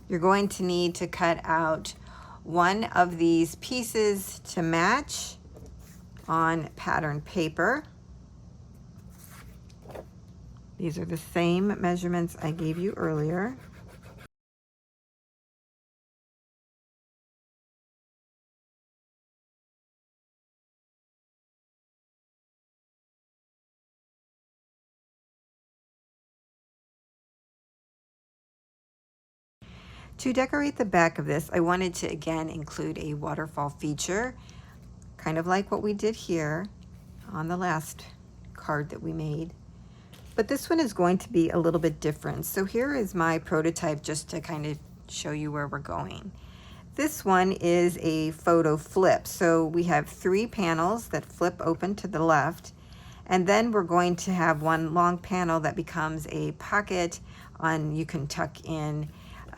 You're going to need to cut out one of these pieces to match on pattern paper. These are the same measurements I gave you earlier. To decorate the back of this, I wanted to again include a waterfall feature, kind of like what we did here on the last card that we made. But this one is going to be a little bit different. So here is my prototype just to kind of show you where we're going. This one is a photo flip. So we have 3 panels that flip open to the left. And then we're going to have one long panel that becomes a pocket on, you can tuck in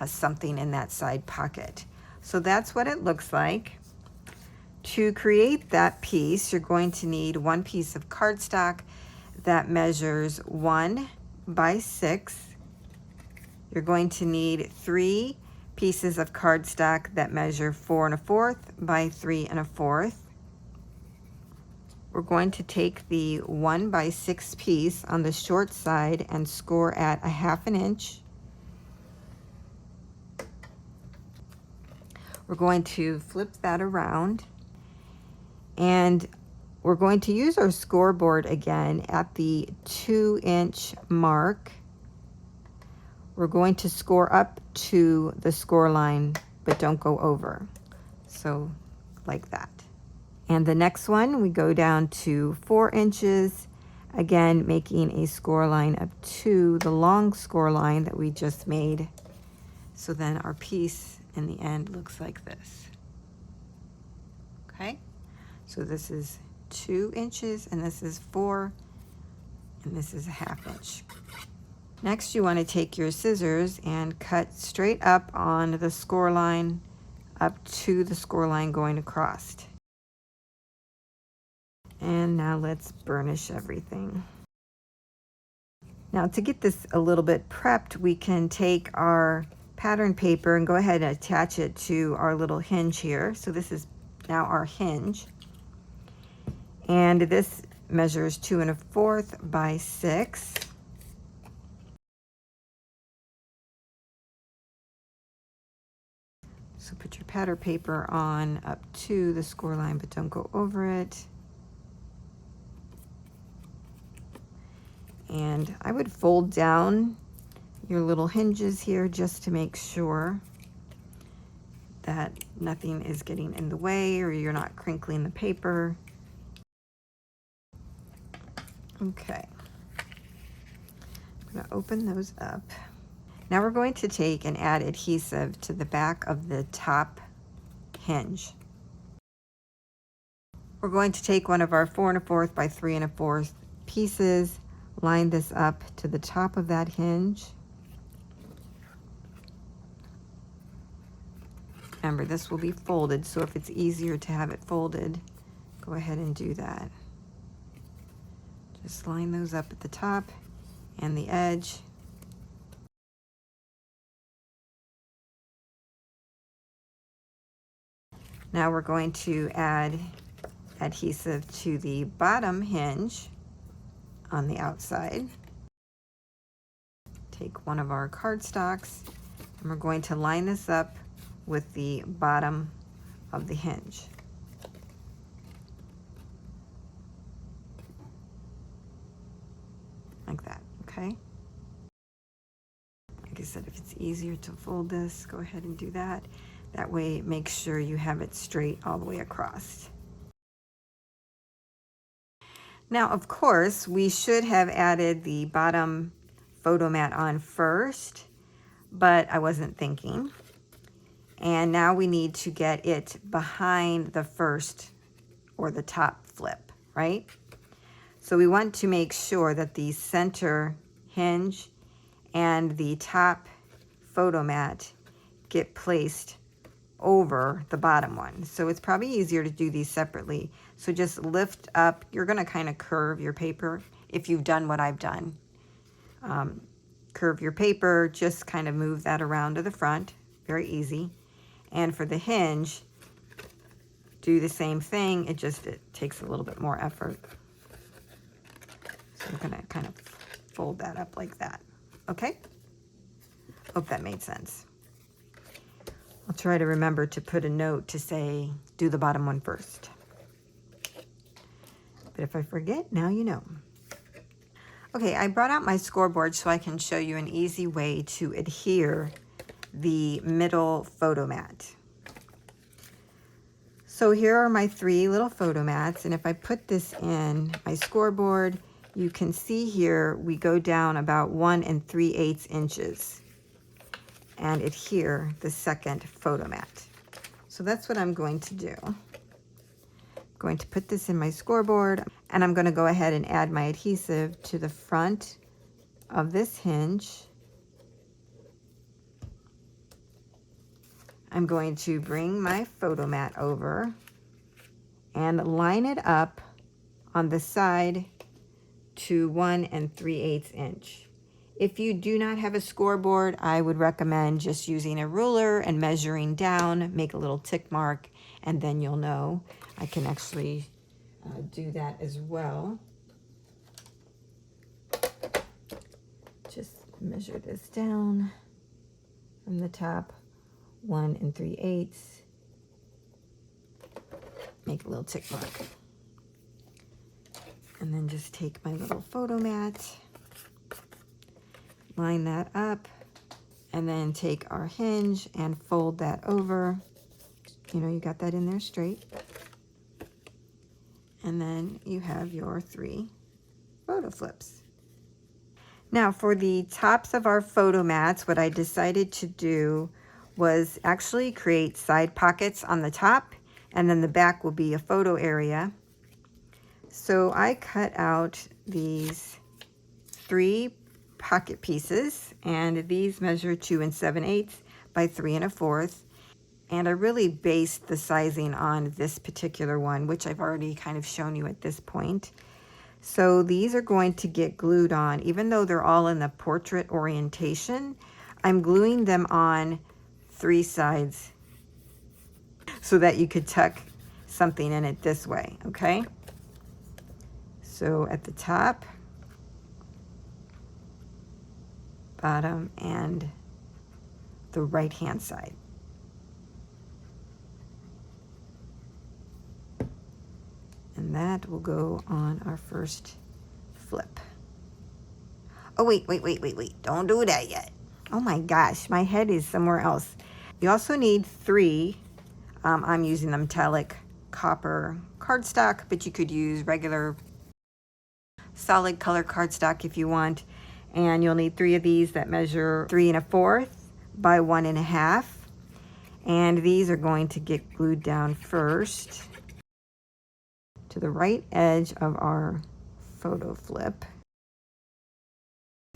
something in that side pocket. So that's what it looks like. To create that piece, you're going to need 1 piece of cardstock that measures 1 by 6. You're going to need 3 pieces of cardstock that measure 4 1/4 by 3 1/4. We're going to take the 1 by 6 piece on the short side and score at 1/2 inch. We're going to flip that around and we're going to use our scoreboard again at the 2-inch mark. We're going to score up to the score line, but don't go over. So like that. And the next one, we go down to 4 inches, again making a score line up to the long score line that we just made. So then our piece in the end looks like this. Okay, so this is 2 inches and this is 4 and this is 1/2 inch. Next, you want to take your scissors and cut straight up on the score line up to the score line going across. And now let's burnish everything. Now to get this a little bit prepped, we can take our pattern paper and go ahead and attach it to our little hinge here. So this is now our hinge. And this measures 2 1/4 by 6. So put your pattern paper on up to the score line, but don't go over it. And I would fold down your little hinges here just to make sure that nothing is getting in the way or you're not crinkling the paper. Okay, I'm going to open those up. Now we're going to take and add adhesive to the back of the top hinge. We're going to take one of our 4 1/4 by 3 1/4 pieces, line this up to the top of that hinge. Remember, this will be folded, so if it's easier to have it folded, go ahead and do that. Just line those up at the top and the edge. Now we're going to add adhesive to the bottom hinge on the outside. Take one of our cardstocks and we're going to line this up with the bottom of the hinge. Like that, okay? Like I said, if it's easier to fold this, go ahead and do that. That way, make sure you have it straight all the way across. Now, of course, we should have added the bottom photo mat on first, but I wasn't thinking. And now we need to get it behind the first or the top flip, right? So we want to make sure that the center hinge and the top photo mat get placed over the bottom one. So it's probably easier to do these separately. So just lift up, you're gonna kind of curve your paper if you've done what I've done. Curve your paper, just kind of move that around to the front, very easy. And for the hinge, do the same thing, it takes a little bit more effort. So I'm gonna kind of fold that up like that, okay? Hope that made sense. I'll try to remember to put a note to say, do the bottom one first. But if I forget, now you know. Okay, I brought out my scoreboard so I can show you an easy way to adhere the middle photo mat. So here are my 3 little photo mats, and if I put this in my scoreboard, you can see here we go down about 1 3/8 inches and adhere the second photo mat. So that's what I'm going to do. I'm going to put this in my scoreboard, and I'm going to go ahead and add my adhesive to the front of this hinge. I'm going to bring my photo mat over and line it up on the side to 1 3/8 inch. If you do not have a scoreboard, I would recommend just using a ruler and measuring down, make a little tick mark, and then you'll know. I can actually do that as well. Just measure this down from the top, 1 3/8. Make a little tick mark. And then just take my little photo mat, line that up, and then take our hinge and fold that over. You know, you got that in there straight. And then you have your 3 photo flips. Now for the tops of our photo mats, what I decided to do was actually create side pockets on the top, and then the back will be a photo area. So I cut out these 3 pocket pieces, and these measure 2 7/8 by 3 1/4. And I really based the sizing on this particular one, which I've already kind of shown you at this point. So these are going to get glued on, even though they're all in the portrait orientation. I'm gluing them on 3 sides so that you could tuck something in it this way, okay? So at the top, bottom, and the right-hand side. And that will go on our first flip. Oh, wait. Don't do that yet. Oh my gosh, my head is somewhere else. You also need 3. I'm using the metallic copper cardstock, but you could use regular solid color cardstock if you want. And you'll need 3 of these that measure 3 1/4 by 1 1/2. And these are going to get glued down first to the right edge of our photo flip.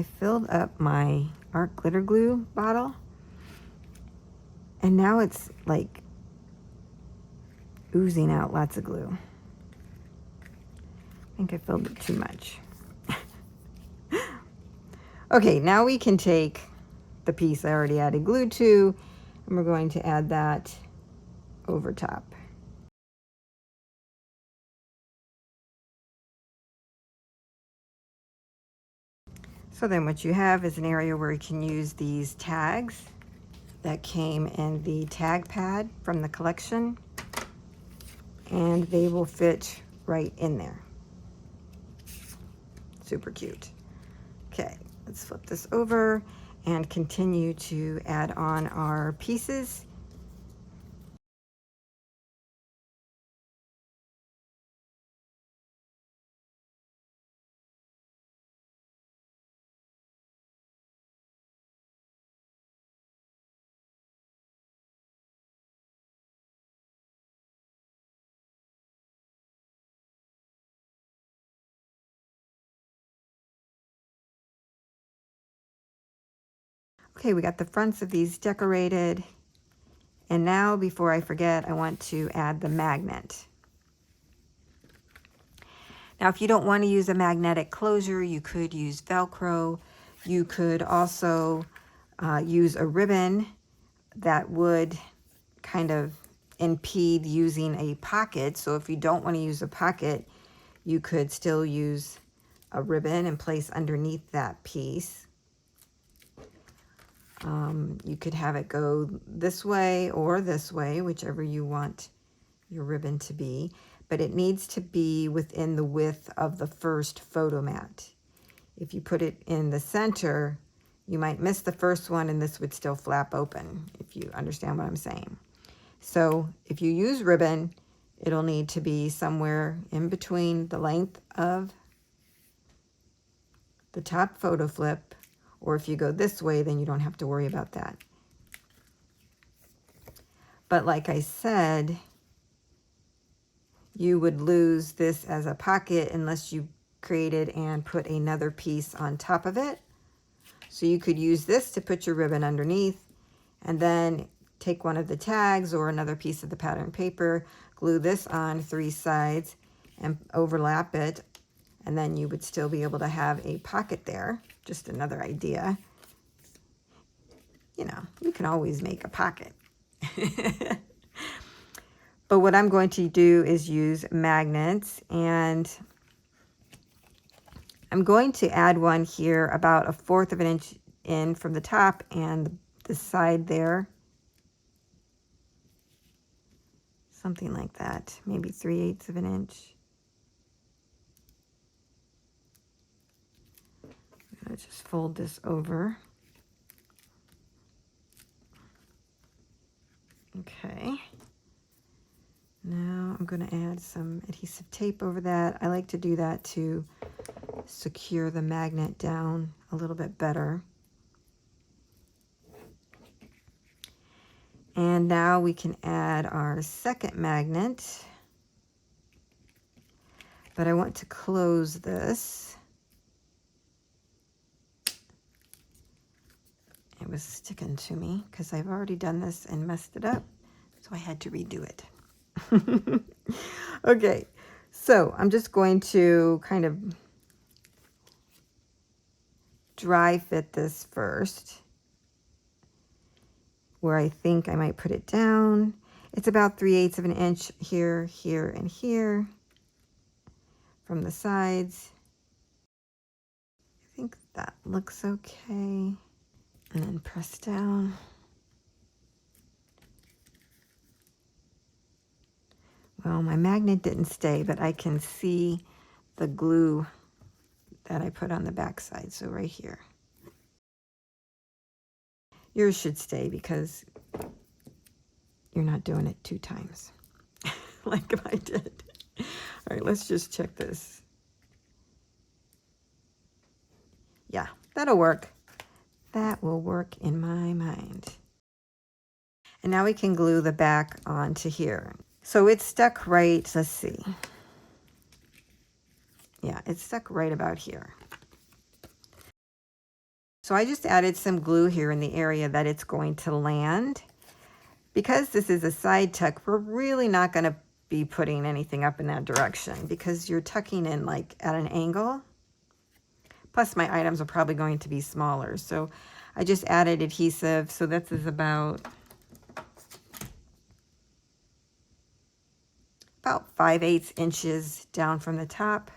I filled up my art glitter glue bottle, and now it's like oozing out lots of glue. I think I filled it too much. Okay, now we can take the piece I already added glue to, and we're going to add that over top. So then what you have is an area where you can use these tags that came in the tag pad from the collection, and they will fit right in there. Super cute. Okay, let's flip this over and continue to add on our pieces. Okay, we got the fronts of these decorated. And now, before I forget, I want to add the magnet. Now, if you don't want to use a magnetic closure, you could use Velcro. You could also use a ribbon that would kind of impede using a pocket. So if you don't want to use a pocket, you could still use a ribbon and place underneath that piece. You could have it go this way or this way, whichever you want your ribbon to be, but it needs to be within the width of the first photo mat. If you put it in the center, you might miss the first one and this would still flap open, if you understand what I'm saying. So if you use ribbon, it'll need to be somewhere in between the length of the top photo flip, or if you go this way, then you don't have to worry about that. But like I said, you would lose this as a pocket unless you created and put another piece on top of it. So you could use this to put your ribbon underneath, and then take one of the tags or another piece of the pattern paper, glue this on 3 sides and overlap it, and then you would still be able to have a pocket there. Just another idea. You know, you can always make a pocket. But what I'm going to do is use magnets, and I'm going to add one here about 1/4 of an inch in from the top and the side there. Something like that, maybe 3/8 of an inch. I'm going to just fold this over. Okay. Now I'm going to add some adhesive tape over that. I like to do that to secure the magnet down a little bit better. And now we can add our second magnet. But I want to close this. It was sticking to me because I've already done this and messed it up. So I had to redo it. Okay, so I'm just going to kind of dry fit this first, where I think I might put it down. It's about 3/8 of an inch here, here, and here from the sides. I think that looks okay. And then press down. Well, my magnet didn't stay, but I can see the glue that I put on the back side, so right here. Yours should stay because you're not doing it 2 times like I did. All right, let's just check this. Yeah, that'll work. That will work in my mind. And now we can glue the back onto here. So it's stuck right, let's see. Yeah, it's stuck right about here. So I just added some glue here in the area that it's going to land. Because this is a side tuck, we're really not going to be putting anything up in that direction because you're tucking in like at an angle. Plus my items are probably going to be smaller. So I just added adhesive. So this is about 5/8 inches down from the top.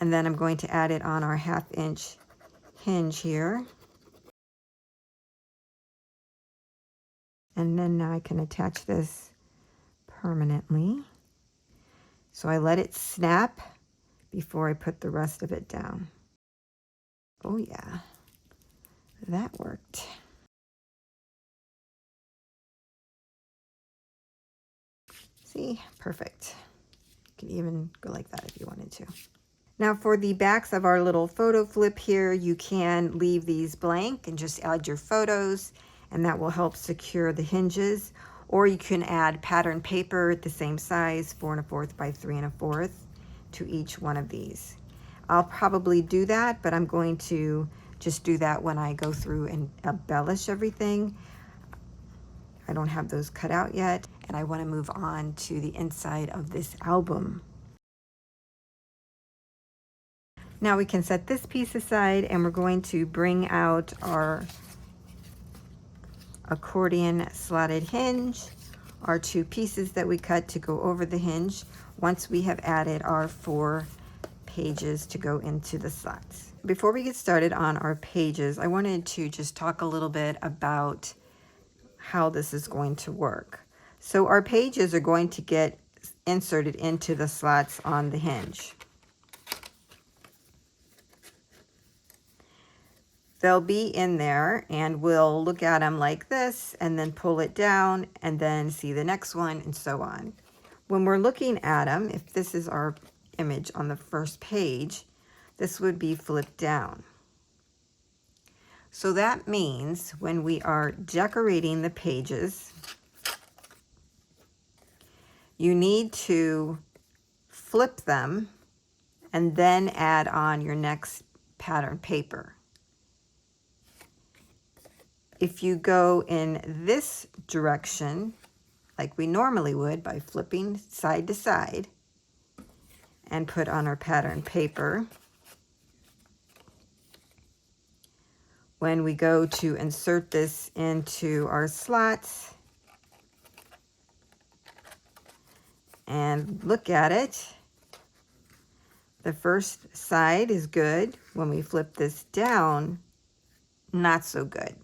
And then I'm going to add it on our 1/2 inch hinge here. And then now I can attach this permanently. So I let it snap before I put the rest of it down. Oh yeah, that worked. See, perfect. You can even go like that if you wanted to. Now for the backs of our little photo flip here, you can leave these blank and just add your photos, and that will help secure the hinges. Or you can add pattern paper the same size, 4 1/4 by 3 1/4, to each one of these. I'll probably do that, but I'm going to just do that when I go through and embellish everything. I don't have those cut out yet, and I want to move on to the inside of this album. Now we can set this piece aside, and we're going to bring out our accordion slotted hinge, our 2 pieces that we cut to go over the hinge once we have added our 4 pages to go into the slots. Before we get started on our pages, I wanted to just talk a little bit about how this is going to work. So our pages are going to get inserted into the slots on the hinge. They'll be in there, and we'll look at them like this and then pull it down and then see the next one, and so on. When we're looking at them, if this is our image on the first page, this would be flipped down. So that means when we are decorating the pages, you need to flip them and then add on your next pattern paper. If you go in this direction, like we normally would by flipping side to side and put on our pattern paper, when we go to insert this into our slots and look at it, the first side is good. When we flip this down, not so good.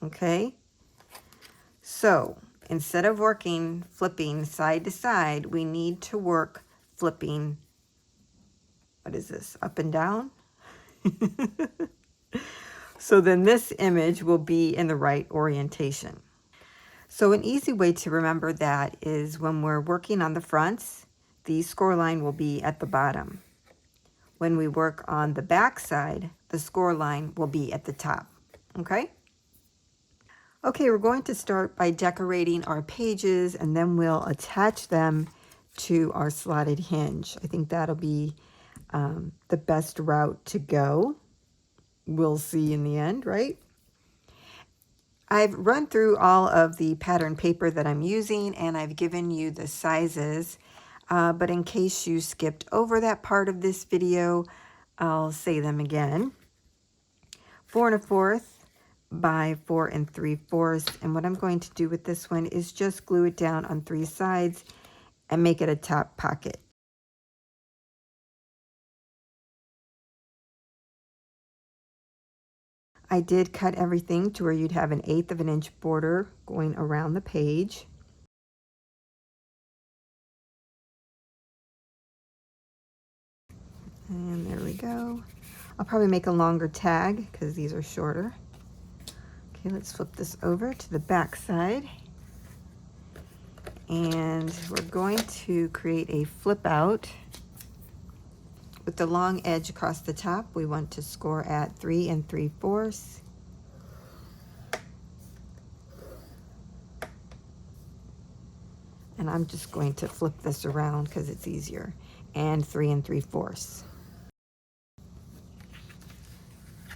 Okay, so instead of flipping side to side, we need to work flipping, what is this, up and down? So then this image will be in the right orientation. So an easy way to remember that is when we're working on the fronts, the score line will be at the bottom. When we work on the back side, the score line will be at the top. Okay? Okay, we're going to start by decorating our pages, and then we'll attach them to our slotted hinge. I think that'll be the best route to go. We'll see in the end, right? I've run through all of the pattern paper that I'm using, and I've given you the sizes, but in case you skipped over that part of this video, I'll say them again. 4 1/4 by 4 3/4, and what I'm going to do with this one is just glue it down on 3 sides and make it a top pocket. I did cut everything to where you'd have an 1/8 of an inch border going around the page. And there we go. I'll probably make a longer tag because these are shorter. Okay, let's flip this over to the back side. And we're going to create a flip out. With the long edge across the top, we want to score at 3 3/4. And I'm just going to flip this around because it's easier. And 3 3/4.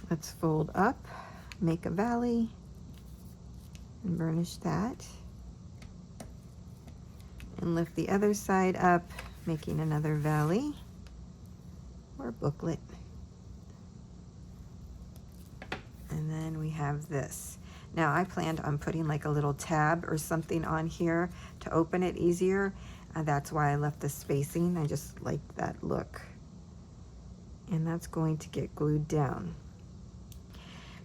Let's fold up, make a valley, and burnish that. And lift the other side up, making another valley or booklet. then we have this. Now I planned on putting like a little tab or something on here to open it easier. That's why I left the spacing. I just like that look. And that's going to get glued down.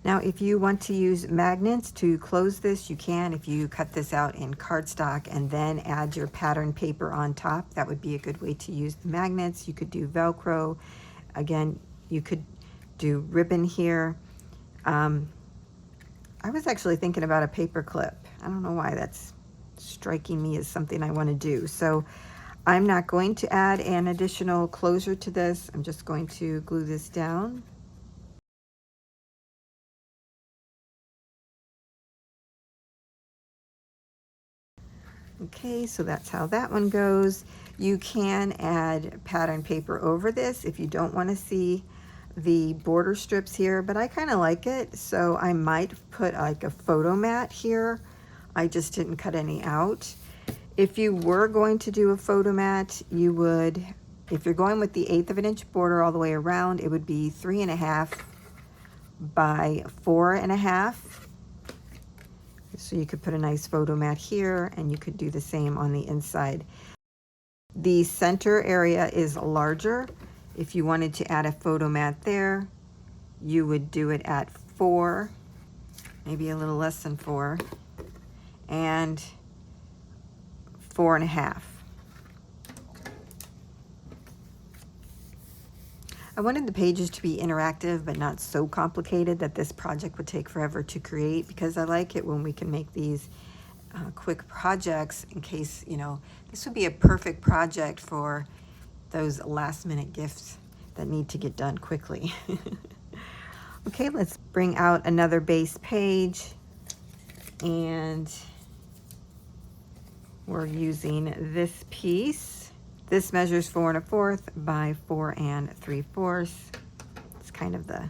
Now, if you want to use magnets to close this, you can. If you cut this out in cardstock and then add your pattern paper on top, that would be a good way to use the magnets. You could do Velcro. Again, you could do ribbon here. I was actually thinking about a paper clip. I don't know why that's striking me as something I want to do. So I'm not going to add an additional closure to this. I'm just going to glue this down. Okay, so that's how that one goes. You can add pattern paper over this if you don't want to see the border strips here, but I kind of like it, so I might put like a photo mat here. I just didn't cut any out. If you were going to do a photo mat, you would, if you're going with the 1/8 of an inch border all the way around, it would be 3.5 by 4.5. So you could put a nice photo mat here, and you could do the same on the inside. The center area is larger. If you wanted to add a photo mat there, you would do it at 4, maybe a little less than 4, and 4.5. I wanted the pages to be interactive but not so complicated that this project would take forever to create, because I like it when we can make these quick projects in case, you know, this would be a perfect project for those last minute gifts that need to get done quickly. Okay, let's bring out another base page, and we're using this piece. This measures 4 1/4 by 4 3/4. It's kind of the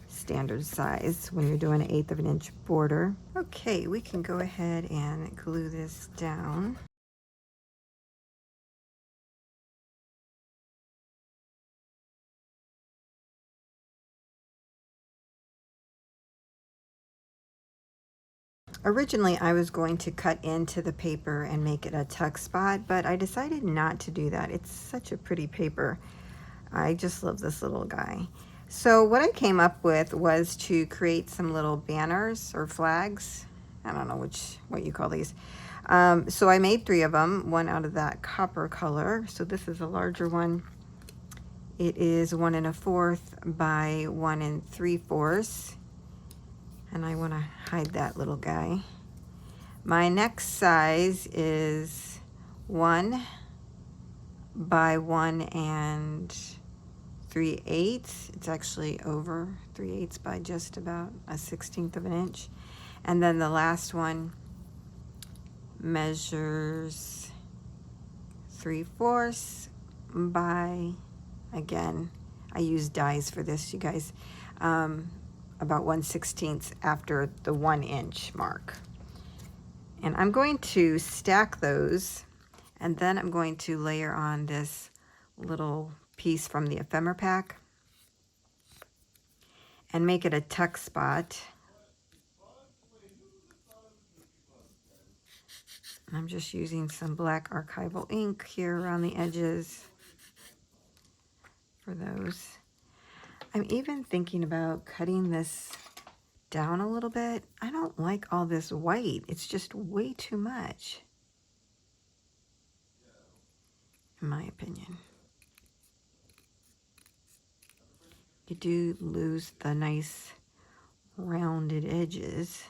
standard size when you're doing an 1/8 of an inch border. Okay, we can go ahead and glue this down. Originally, I was going to cut into the paper and make it a tuck spot, but I decided not to do that. It's such a pretty paper. I just love this little guy. So what I came up with was to create some little banners or flags. I don't know what you call these. So I made 3 of them, one out of that copper color. So this is a larger one. It is 1 1/4 by 1 3/4. And I want to hide that little guy. My next size is 1 by 1 3/8. It's actually over 3/8 by just about a 1/16 of an inch. And then the last one measures 3/4 by, again, I use dies for this, you guys, about 1/16 after the 1 inch mark. And I'm going to stack those, and then I'm going to layer on this little piece from the ephemera pack and make it a tuck spot. I'm just using some black archival ink here around the edges for those. I'm even thinking about cutting this down a little bit. I don't like all this white. It's just way too much, in my opinion. You do lose the nice rounded edges,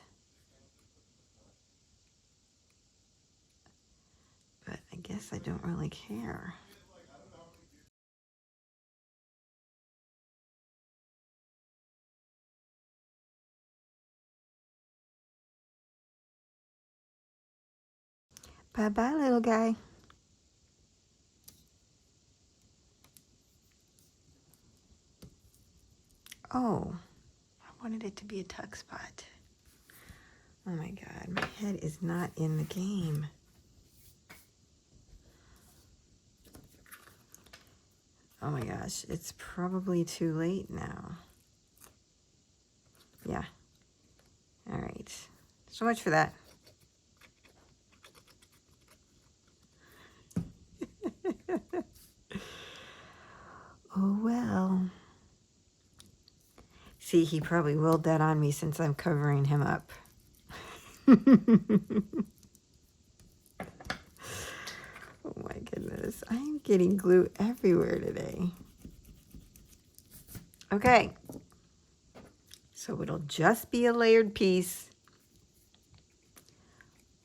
but I guess I don't really care. Bye-bye, little guy. Oh, I wanted it to be a tuck spot. Oh my God, my head is not in the game. Oh my gosh, it's probably too late now. Yeah, All right, so much for that. Oh well. See, he probably willed that on me since I'm covering him up. Oh my goodness, I'm getting glue everywhere today. Okay, so it'll just be a layered piece.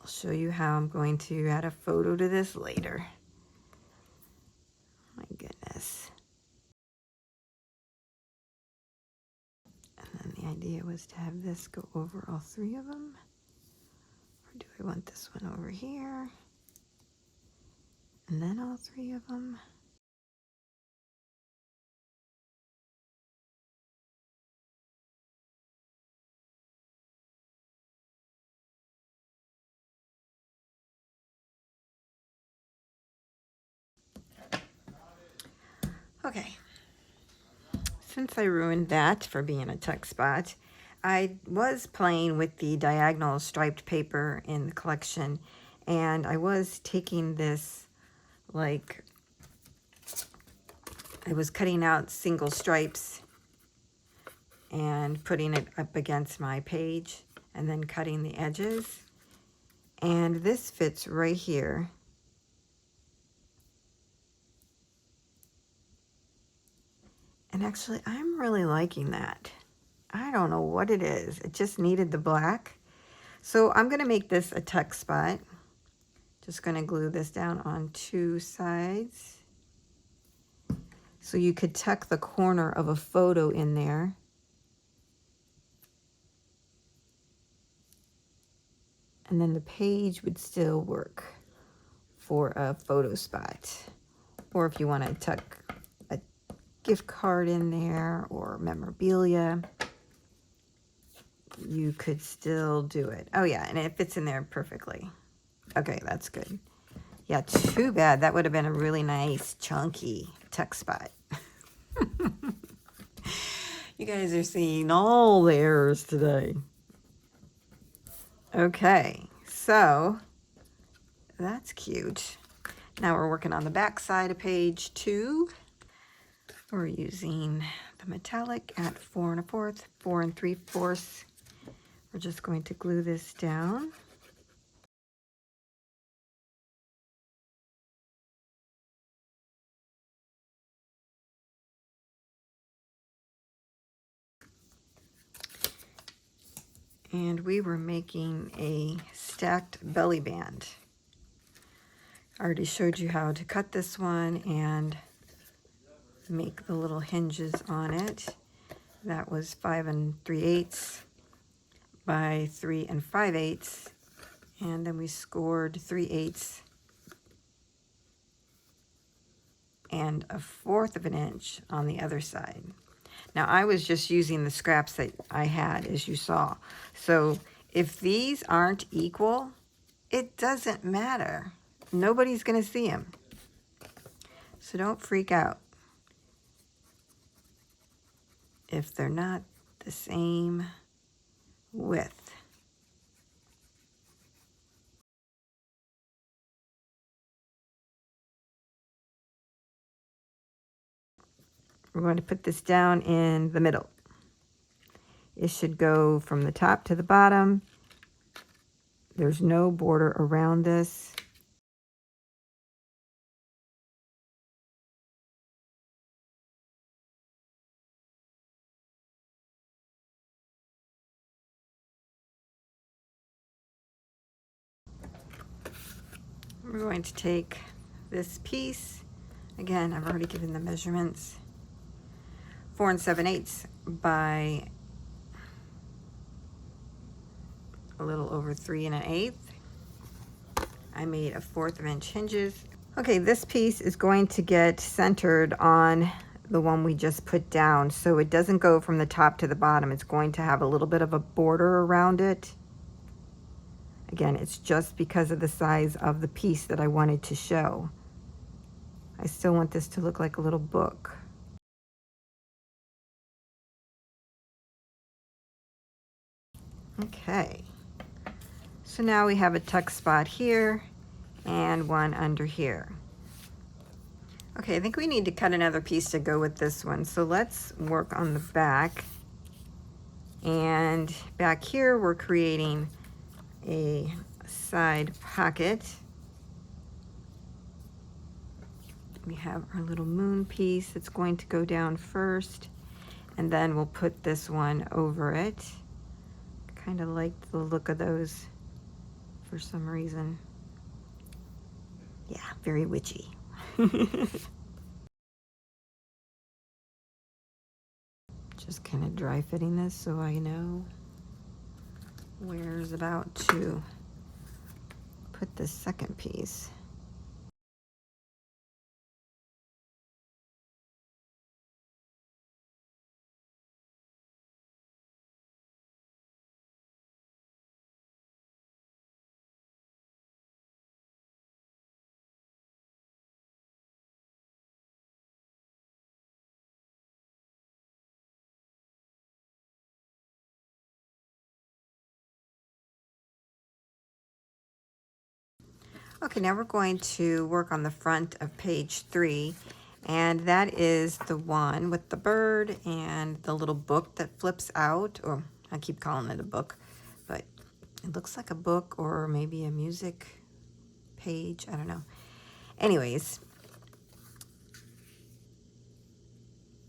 I'll show you how I'm going to add a photo to this later. My goodness. And then the idea was to have this go over all three of them. Or do I want this one over here? And then all three of them? Okay. Since I ruined that for being a tuck spot, I was playing with the diagonal striped paper in the collection, and I was taking this, like, I was cutting out single stripes and putting it up against my page and then cutting the edges. And this fits right here. And actually, I'm really liking that. I don't know what it is. It just needed the black. So I'm going to make this a tuck spot. Just going to glue this down on two sides. So you could tuck the corner of a photo in there. And then the page would still work for a photo spot. Or if you want to tuck a gift card in there or memorabilia, you could still do it. Oh yeah, and it fits in there perfectly. Okay, that's good. Yeah, too bad. That would have been a really nice, chunky tuck spot. You guys are seeing all the errors today. Okay, so that's cute. Now we're working on the back side of page 2. We're using the metallic at 4 1/4, 4 3/4. We're just going to glue this down. And we were making a stacked belly band. I already showed you how to cut this one and make the little hinges on it. That was 5 3/8 by 3 5/8, and then we scored 3/8 and 1/4 of an inch on the other side. Now I was just using the scraps that I had, as you saw. So if these aren't equal, it doesn't matter. Nobody's going to see them. So don't freak out if they're not the same width. We're going to put this down in the middle. It should go from the top to the bottom. There's no border around this. We're going to take this piece. Again, I've already given the measurements. 4 7/8 by a little over 3 1/8. I made 1/4 of inch hinges. Okay, this piece is going to get centered on the one we just put down, so it doesn't go from the top to the bottom. It's going to have a little bit of a border around it. Again, it's just because of the size of the piece that I wanted to show. I still want this to look like a little book. Okay, so now we have a tuck spot here and one under here. Okay, I think we need to cut another piece to go with this one. So let's work on the back. And back here, we're creating a side pocket. We have our little moon piece that's going to go down first, and then we'll put this one over it. Kind of like the look of those for some reason. Yeah, very witchy. Just kind of dry fitting this so I know where's about to put the second piece. Okay, now we're going to work on the front of page 3, and that is the one with the bird and the little book that flips out, or I keep calling it a book, but it looks like a book or maybe a music page, I don't know. Anyways,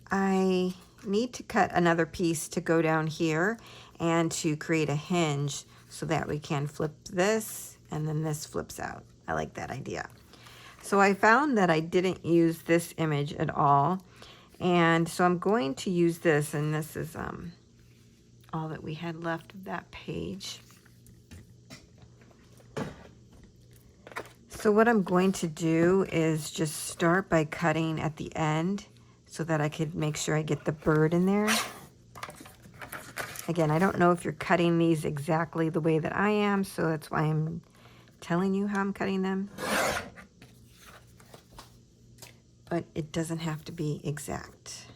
I need to cut another piece to go down here and to create a hinge so that we can flip this and then this flips out. I like that idea. So I found that I didn't use this image at all, and so I'm going to use this, and this is all that we had left of that page. So what I'm going to do is just start by cutting at the end so that I could make sure I get the bird in there. Again, I don't know if you're cutting these exactly the way that I am, so that's why I'm telling you how I'm cutting them. But it doesn't have to be exact.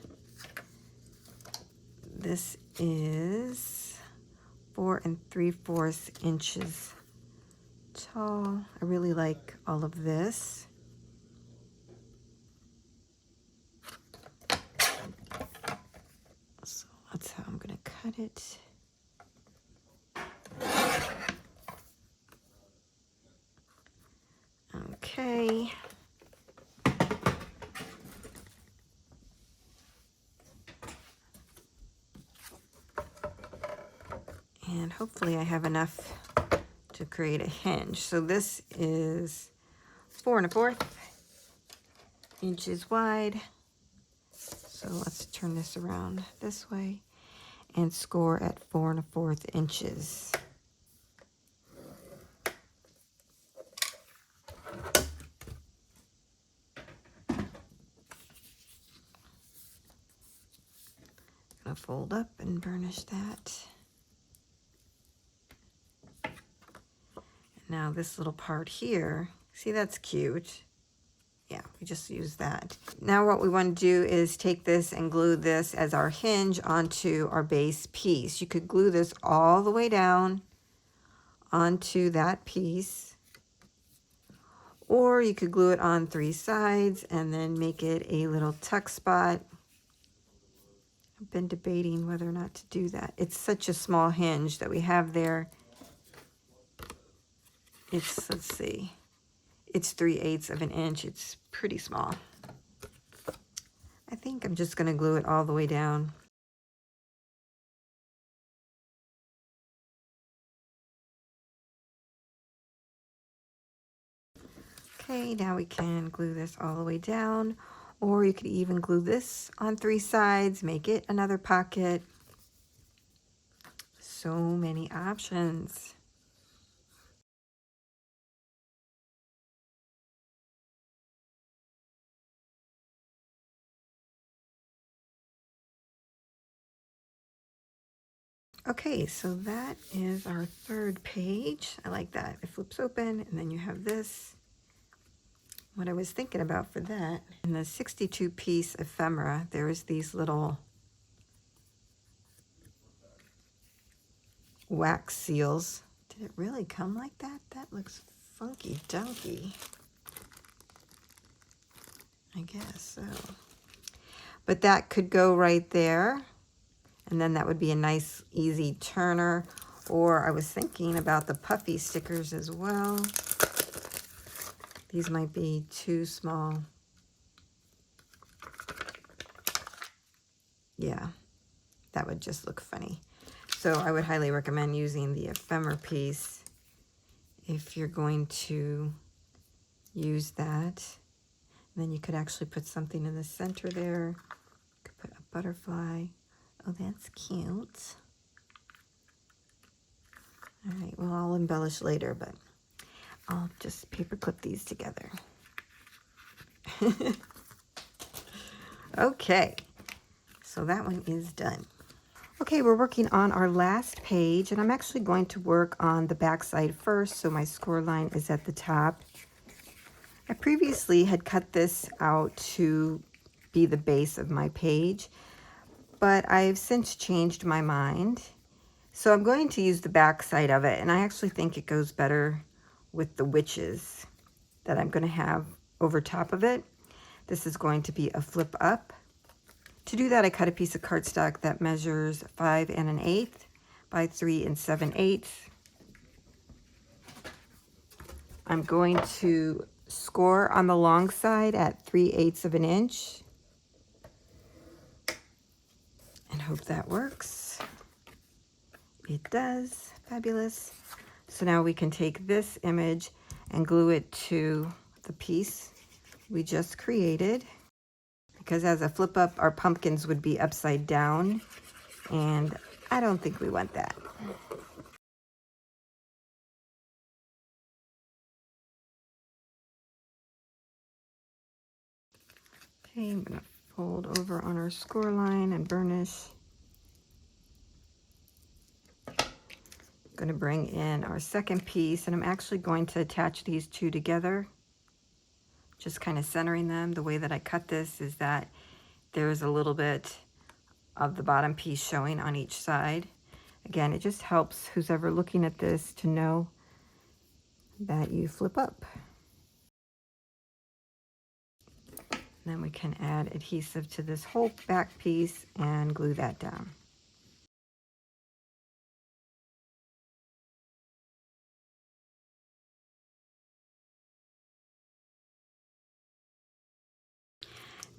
This is 4 3/4 inches tall. I really like all of this. So that's how I'm going to cut it. Okay. And hopefully I have enough to create a hinge. So this is 4 1/4 inches wide. So let's turn this around this way and score at 4 1/4 inches. Gonna fold up and burnish that. Now this little part here, see, that's cute. Yeah, we just use that. Now what we want to do is take this and glue this as our hinge onto our base piece. You could glue this all the way down onto that piece, or you could glue it on 3 sides and then make it a little tuck spot. I've been debating whether or not to do that. It's such a small hinge that we have there. It's, let's see, it's 3/8 of an inch. It's pretty small. I think I'm just going to glue it all the way down. Okay, now we can glue this all the way down, or you could even glue this on 3 sides, make it another pocket. So many options. Okay, so that is our 3rd page. I like that. It flips open, and then you have this. What I was thinking about for that, in the 62-piece ephemera, there's these little wax seals. Did it really come like that? That looks funky dunky. I guess so. But that could go right there. And then that would be a nice, easy turner. Or I was thinking about the puffy stickers as well. These might be too small. Yeah, that would just look funny. So I would highly recommend using the ephemera piece if you're going to use that. And then you could actually put something in the center there. You could put a butterfly. Oh, that's cute. All right, well, I'll embellish later, but I'll just paper clip these together. Okay, so that one is done. Okay, we're working on our last page, and I'm actually going to work on the back side first, so my score line is at the top. I previously had cut this out to be the base of my page, but I've since changed my mind. So I'm going to use the back side of it, and I actually think it goes better with the witches that I'm going to have over top of it. This is going to be a flip up. To do that, I cut a piece of cardstock that measures 5 1/8 by 3 7/8. I'm going to score on the long side at 3/8 of an inch and hope that works. It does. Fabulous. So now we can take this image and glue it to the piece we just created. Because as a flip up, our pumpkins would be upside down, and I don't think we want that. Okay, I'm going to fold over on our score line and burnish. I'm going to bring in our second piece, and I'm actually going to attach these two together, just kind of centering them. The way that I cut this is that there's a little bit of the bottom piece showing on each side. Again, it just helps who's ever looking at this to know that you flip up. Then we can add adhesive to this whole back piece and glue that down.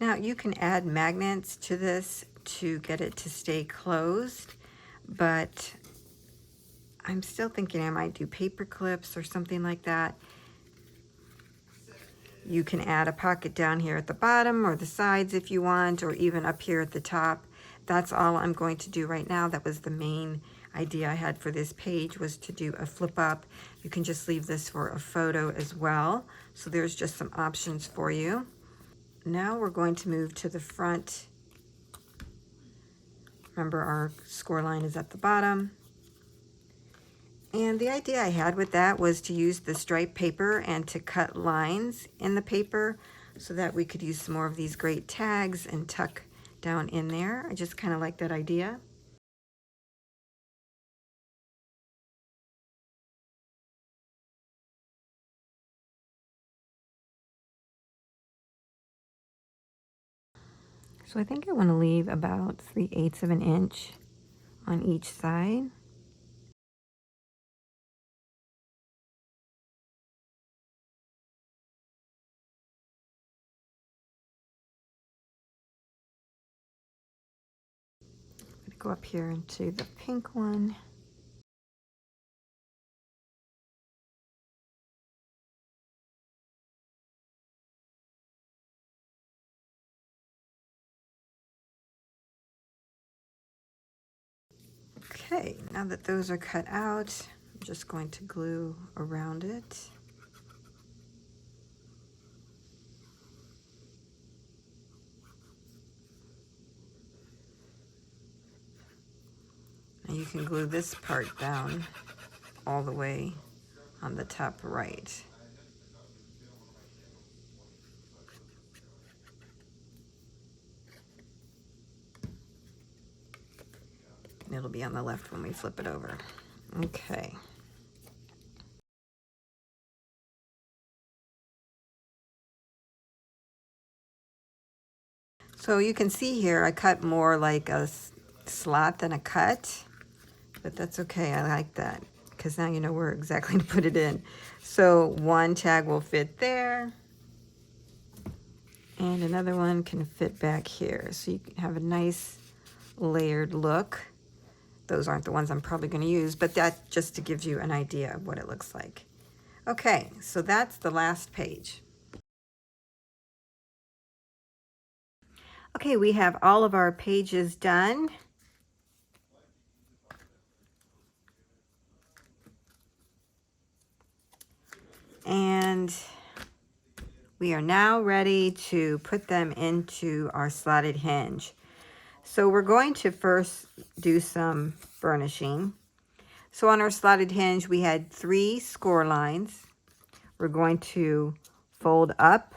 Now you can add magnets to this to get it to stay closed, but I'm still thinking I might do paper clips or something like that. You can add a pocket down here at the bottom or the sides if you want, or even up here at the top. That's all I'm going to do right now. That was the main idea I had for this page, was to do a flip up. You can just leave this for a photo as well. So there's just some options for you. Now we're going to move to the front. Remember, our score line is at the bottom. And the idea I had with that was to use the striped paper and to cut lines in the paper so that we could use some more of these great tags and tuck down in there. I just kind of like that idea. So I think I want to leave about 3/8 of an inch on each side. I'm going to go up here into the pink one. Okay, now that those are cut out, I'm just going to glue around it. And you can glue this part down all the way on the top right. And it'll be on the left when we flip it over. Okay. So you can see here, I cut more like a slot than a cut, but that's okay. I like that because now you know where exactly to put it in. So one tag will fit there and another one can fit back here. So you can have a nice layered look. Those aren't the ones I'm probably going to use, but that just to give you an idea of what it looks like. Okay, so that's the last page. Okay, we have all of our pages done. And we are now ready to put them into our slotted hinge. So we're going to first do some burnishing. So on our slotted hinge, we had 3 score lines. We're going to fold up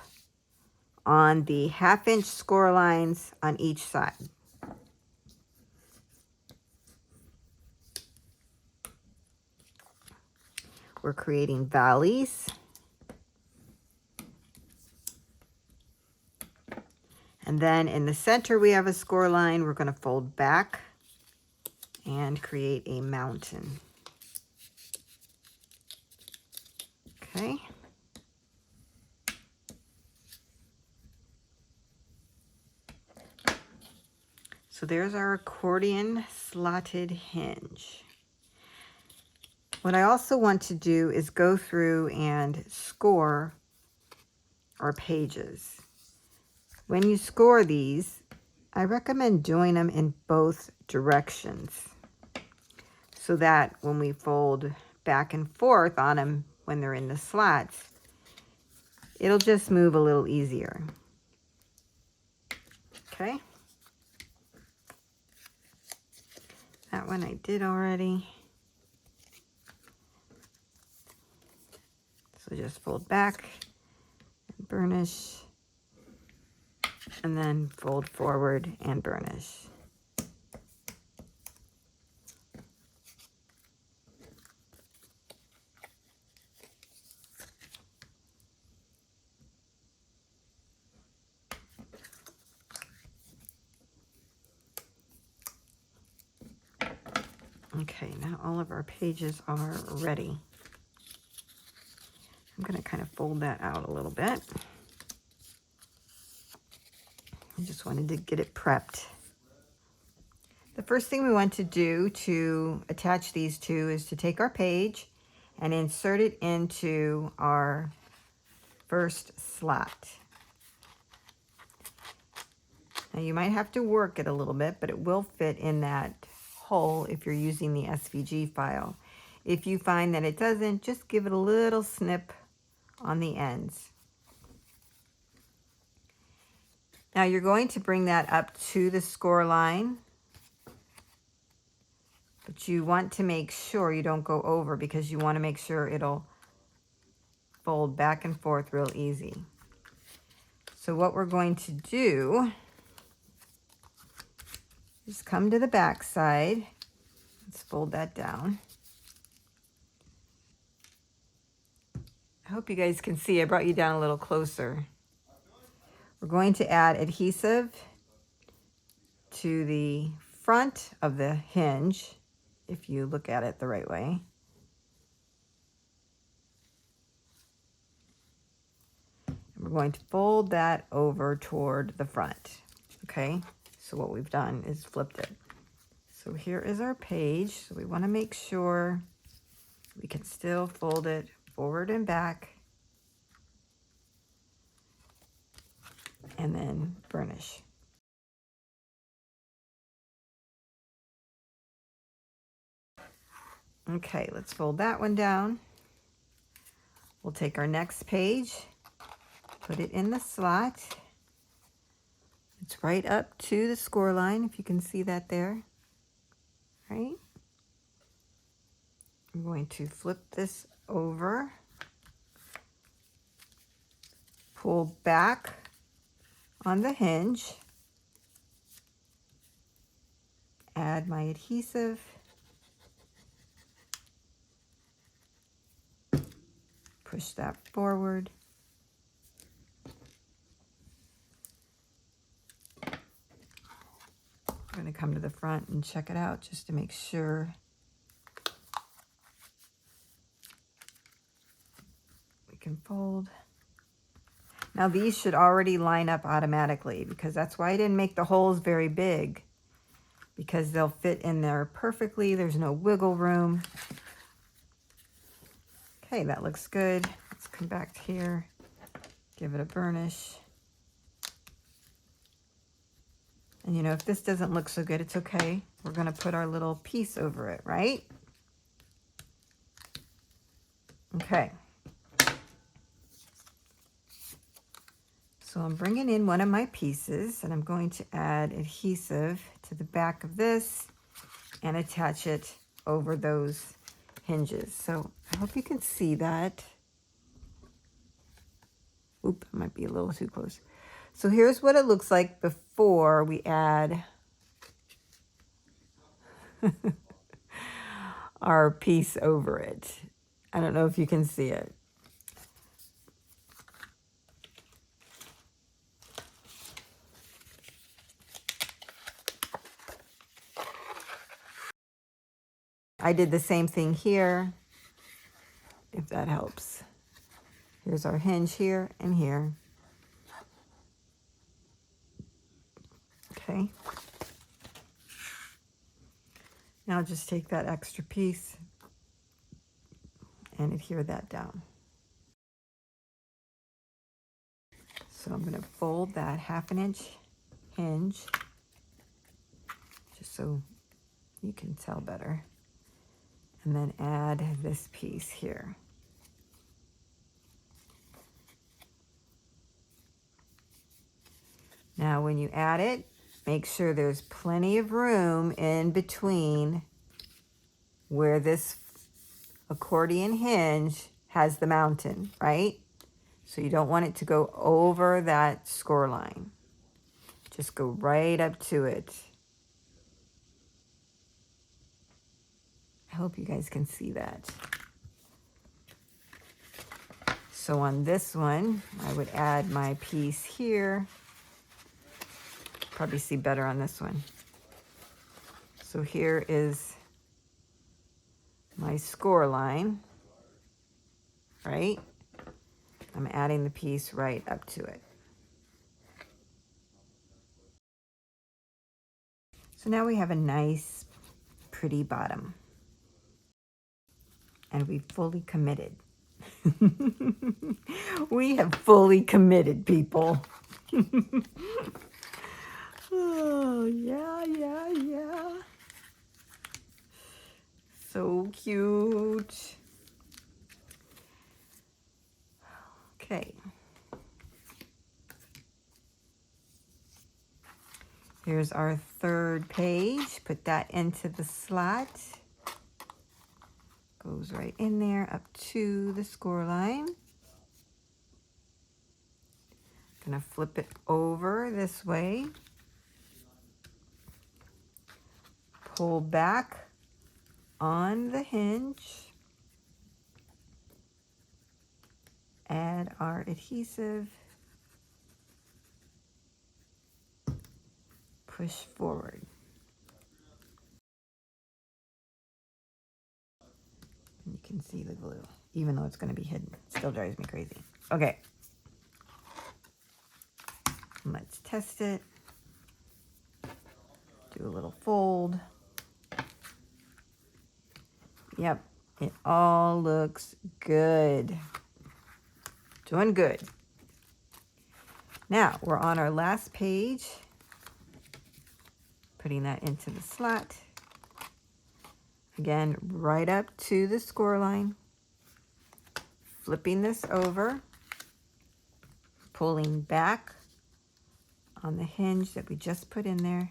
on the 1/2 inch score lines on each side. We're creating valleys. And then in the center, we have a score line. We're going to fold back and create a mountain. Okay. So there's our accordion slotted hinge. What I also want to do is go through and score our pages. When you score these, I recommend doing them in both directions so that when we fold back and forth on them when they're in the slots, it'll just move a little easier. Okay. That one I did already. So just fold back and burnish, and then fold forward and burnish. Okay, now all of our pages are ready. I'm going to kind of fold that out a little bit. I just wanted to get it prepped. The first thing we want to do to attach these two is to take our page and insert it into our first slot. Now you might have to work it a little bit, but it will fit in that hole if you're using the SVG file. If you find that it doesn't, just give it a little snip on the ends. Now you're going to bring that up to the score line, but you want to make sure you don't go over because you want to make sure it'll fold back and forth real easy. So what we're going to do is come to the back side. Let's fold that down. I hope you guys can see. I brought you down a little closer. We're going to add adhesive to the front of the hinge, if you look at it the right way. And we're going to fold that over toward the front. Okay, so what we've done is flipped it. So here is our page. So we want to make sure we can still fold it forward and back, and then burnish. Okay, let's fold that one down. We'll take our next page, put it in the slot. It's right up to the score line, if you can see that there. Right? I'm going to flip this over, pull back on the hinge, add my adhesive, Push that forward. I'm going to come to the front and check it out just to make sure. We can fold. Now these should already line up automatically because that's why I didn't make the holes very big, because they'll fit in there perfectly. There's no wiggle room. Okay, that looks good. Let's come back here, give it a burnish. And you know, if this doesn't look so good, it's okay. We're gonna put our little piece over it, right? Okay. So I'm bringing in one of my pieces and I'm going to add adhesive to the back of this and attach it over those hinges. So I hope you can see that. Oop, I might be a little too close. So here's what it looks like before we add our piece over it. I don't know if you can see it. I did the same thing here, if that helps. Here's our hinge here and here. Okay. Now just take that extra piece and adhere that down. So I'm going to fold that 1/2 inch hinge, just so you can tell better. And then add this piece here. Now when you add it, make sure there's plenty of room in between where this accordion hinge has the mountain, right? So you don't want it to go over that score line. Just go right up to it. I hope you guys can see that. So on this one, I would add my piece here. Probably see better on this one. So here is my score line, right? I'm adding the piece right up to it. So now we have a nice, pretty bottom. And we fully committed. We have fully committed, people. Oh, yeah, yeah, yeah. So cute. Okay. Here's our 3rd page. Put that into the slot. Goes right in there up to the score line. Gonna flip it over this way. Pull back on the hinge. Add our adhesive. Push forward. You can see the glue, even though it's going to be hidden. It still drives me crazy. Okay. Let's test it. Do a little fold. Yep, it all looks good. Doing good. Now, we're on our last page. Putting that into the slot. Again, right up to the score line. Flipping this over. Pulling back on the hinge that we just put in there.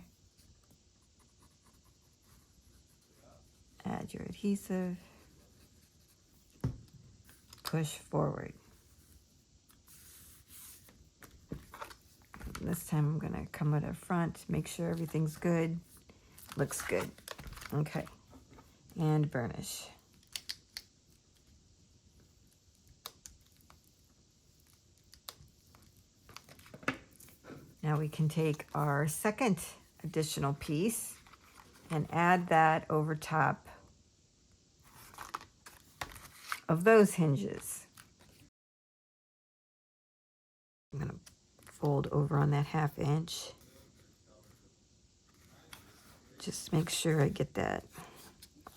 Add your adhesive. Push forward. This time I'm gonna come to the front, make sure everything's good. Looks good. Okay. And burnish. Now we can take our second additional piece and add that over top of those hinges. I'm going to fold over on that 1/2 inch. Just make sure I get that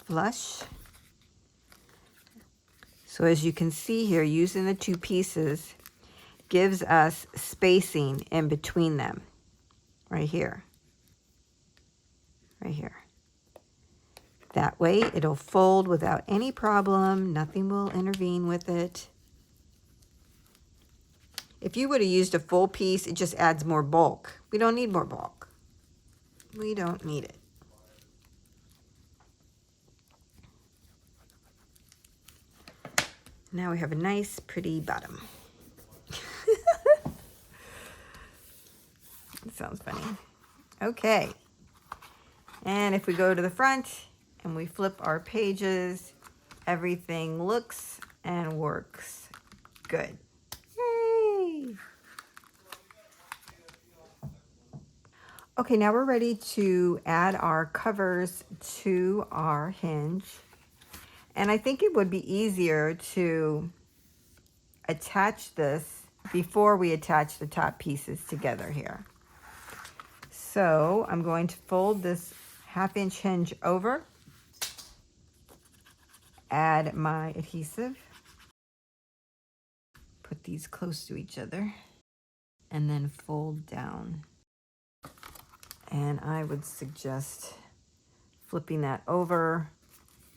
flush. So as you can see here, using the 2 pieces gives us spacing in between them. Right here. Right here. That way it'll fold without any problem. Nothing will intervene with it. If you would have used a full piece, it just adds more bulk. We don't need more bulk. We don't need it. Now we have a nice, pretty bottom. It sounds funny. Okay. And if we go to the front and we flip our pages, everything looks and works good. Yay! Okay, now we're ready to add our covers to our hinge. And I think it would be easier to attach this before we attach the top pieces together here. So I'm going to fold this 1/2 inch hinge over, add my adhesive, put these close to each other, and then fold down. And I would suggest flipping that over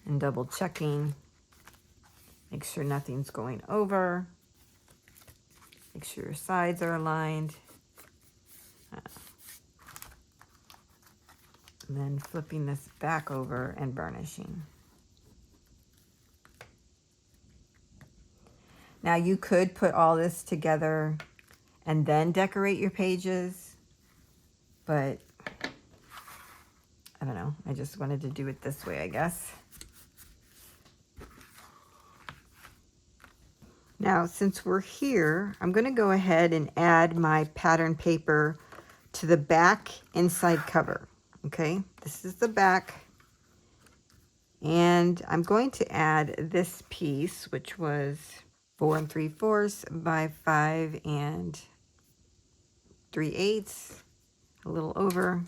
and double checking. Make sure nothing's going over. Make sure your sides are aligned. And then flipping this back over and burnishing. Now you could put all this together and then decorate your pages, but I don't know. I just wanted to do it this way, I guess. Now, since we're here, I'm going to go ahead and add my pattern paper to the back inside cover. Okay, this is the back. And I'm going to add this piece, which was 4 3/4 by 5 3/8, a little over.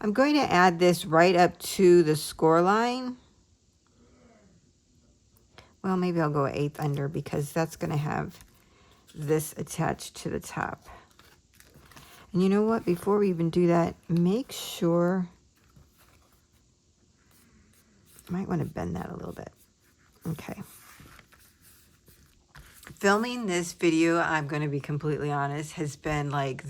I'm going to add this right up to the score line. Well, maybe I'll go 1/8 under because that's going to have this attached to the top. And you know what? Before we even do that, make sure, might want to bend that a little bit. Okay. Filming this video, I'm going to be completely honest, has been like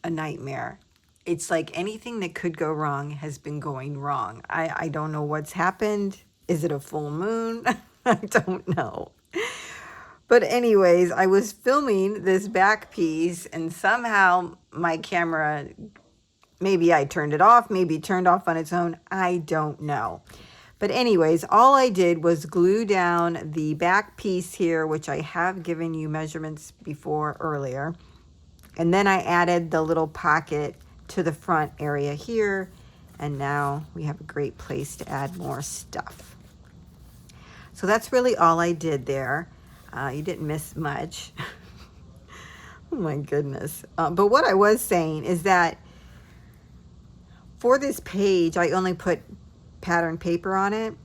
a nightmare. It's like anything that could go wrong has been going wrong. I don't know what's happened. Is it a full moon? I don't know. But anyways, I was filming this back piece and somehow my camera, maybe I turned it off, maybe it turned off on its own. I don't know. But anyways, all I did was glue down the back piece here, which I have given you measurements before earlier. And then I added the little pocket to the front area here. And now we have a great place to add more stuff. So that's really all I did there. You didn't miss much. Oh my goodness. But what I was saying is that for this page, I only put pattern paper on it.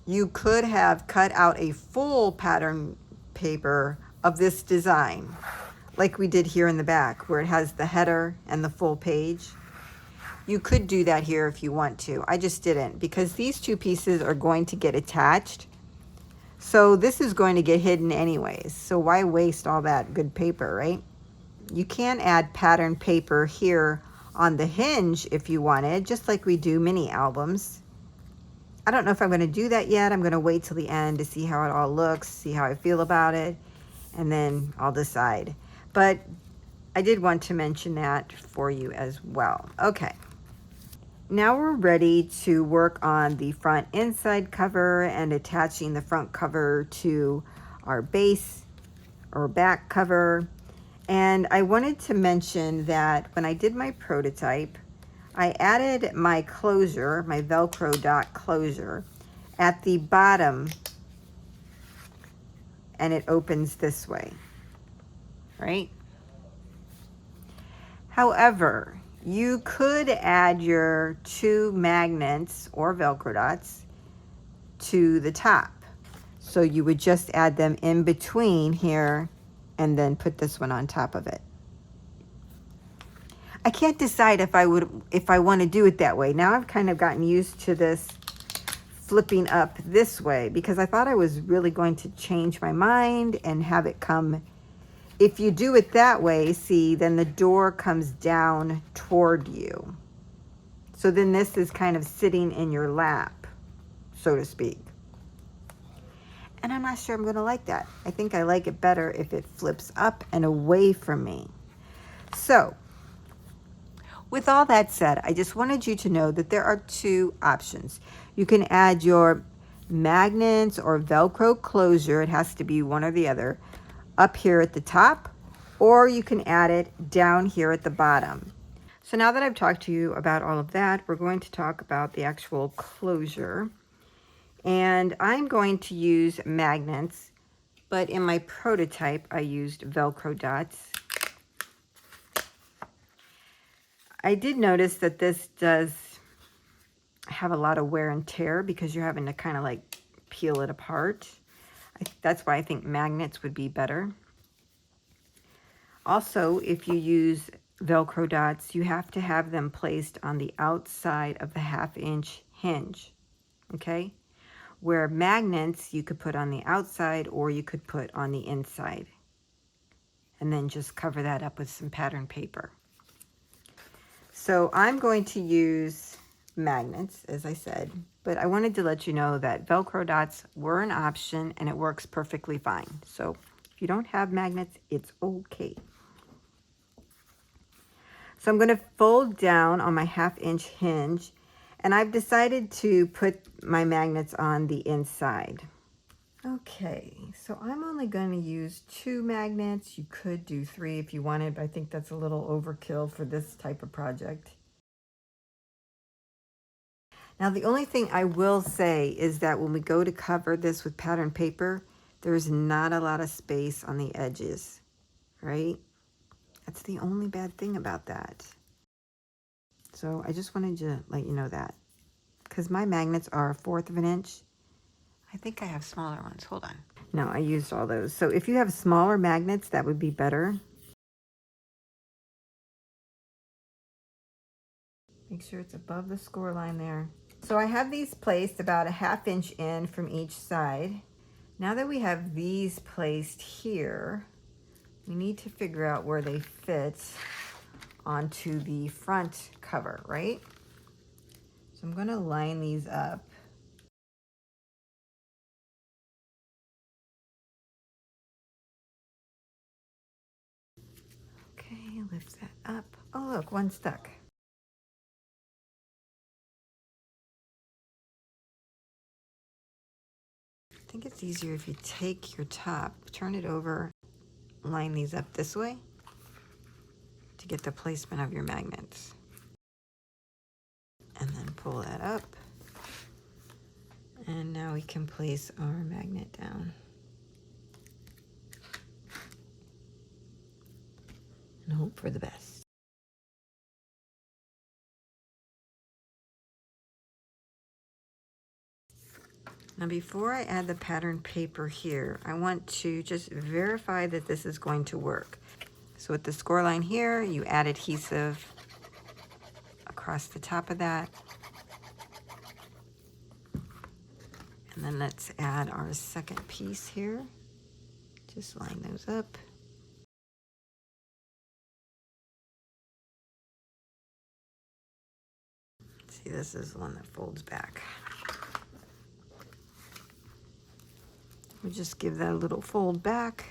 You could have cut out a full pattern paper of this design, like we did here in the back, where it has the header and the full page. You could do that here if you want to. I just didn't, because these 2 pieces are going to get attached. So this is going to get hidden anyways. So why waste all that good paper, right? You can add pattern paper here on the hinge if you wanted, just like we do mini albums. I don't know if I'm going to do that yet. I'm going to wait till the end to see how it all looks, see how I feel about it, and then I'll decide. But I did want to mention that for you as well. Okay. Now we're ready to work on the front inside cover and attaching the front cover to our base or back cover. And I wanted to mention that when I did my prototype, I added my closure, my Velcro dot closure, at the bottom, and it opens this way, right? However, you could add your 2 magnets or Velcro dots to the top. So you would just add them in between here and then put this one on top of it. I can't decide if I want to do it that way. Now I've kind of gotten used to this flipping up this way because I thought I was really going to change my mind and have it come. If you do it that way, see, then the door comes down toward you. So then this is kind of sitting in your lap, so to speak. And I'm not sure I'm going to like that. I think I like it better if it flips up and away from me. So, with all that said, I just wanted you to know that there are 2 options. You can add your magnets or Velcro closure, it has to be one or the other, up here at the top, or you can add it down here at the bottom. So now that I've talked to you about all of that, we're going to talk about the actual closure. And I'm going to use magnets, but in my prototype, I used Velcro dots. I did notice that this does have a lot of wear and tear because you're having to kind of like peel it apart. That's why I think magnets would be better. Also, if you use Velcro dots, you have to have them placed on the outside of the 1/2-inch hinge, okay? Where magnets you could put on the outside or you could put on the inside. And then just cover that up with some pattern paper. So I'm going to use magnets, as I said, but I wanted to let you know that Velcro dots were an option and it works perfectly fine. So if you don't have magnets, it's okay. So I'm going to fold down on my 1/2-inch hinge, and I've decided to put my magnets on the inside. Okay, so I'm only going to use 2 magnets. You could do 3 if you wanted, but I think that's a little overkill for this type of project. Now, the only thing I will say is that when we go to cover this with pattern paper, there's not a lot of space on the edges, right? That's the only bad thing about that. So I just wanted to let you know that. Because my magnets are 1/4 of an inch. I think I have smaller ones. Hold on. No, I used all those. So if you have smaller magnets, that would be better. Make sure it's above the score line there. So I have these placed about a 1/2 inch in from each side. Now that we have these placed here, we need to figure out where they fit onto the front cover, right? So I'm going to line these up. Okay, lift that up. Oh, look, one stuck. I think it's easier if you take your top, turn it over, line these up this way to get the placement of your magnets. And then pull that up. And now we can place our magnet down. And hope for the best. Now before I add the pattern paper here, I want to just verify that this is going to work. So with the score line here, you add adhesive across the top of that. And then let's add our second piece here. Just line those up. See, this is the one that folds back. We'll just give that a little fold back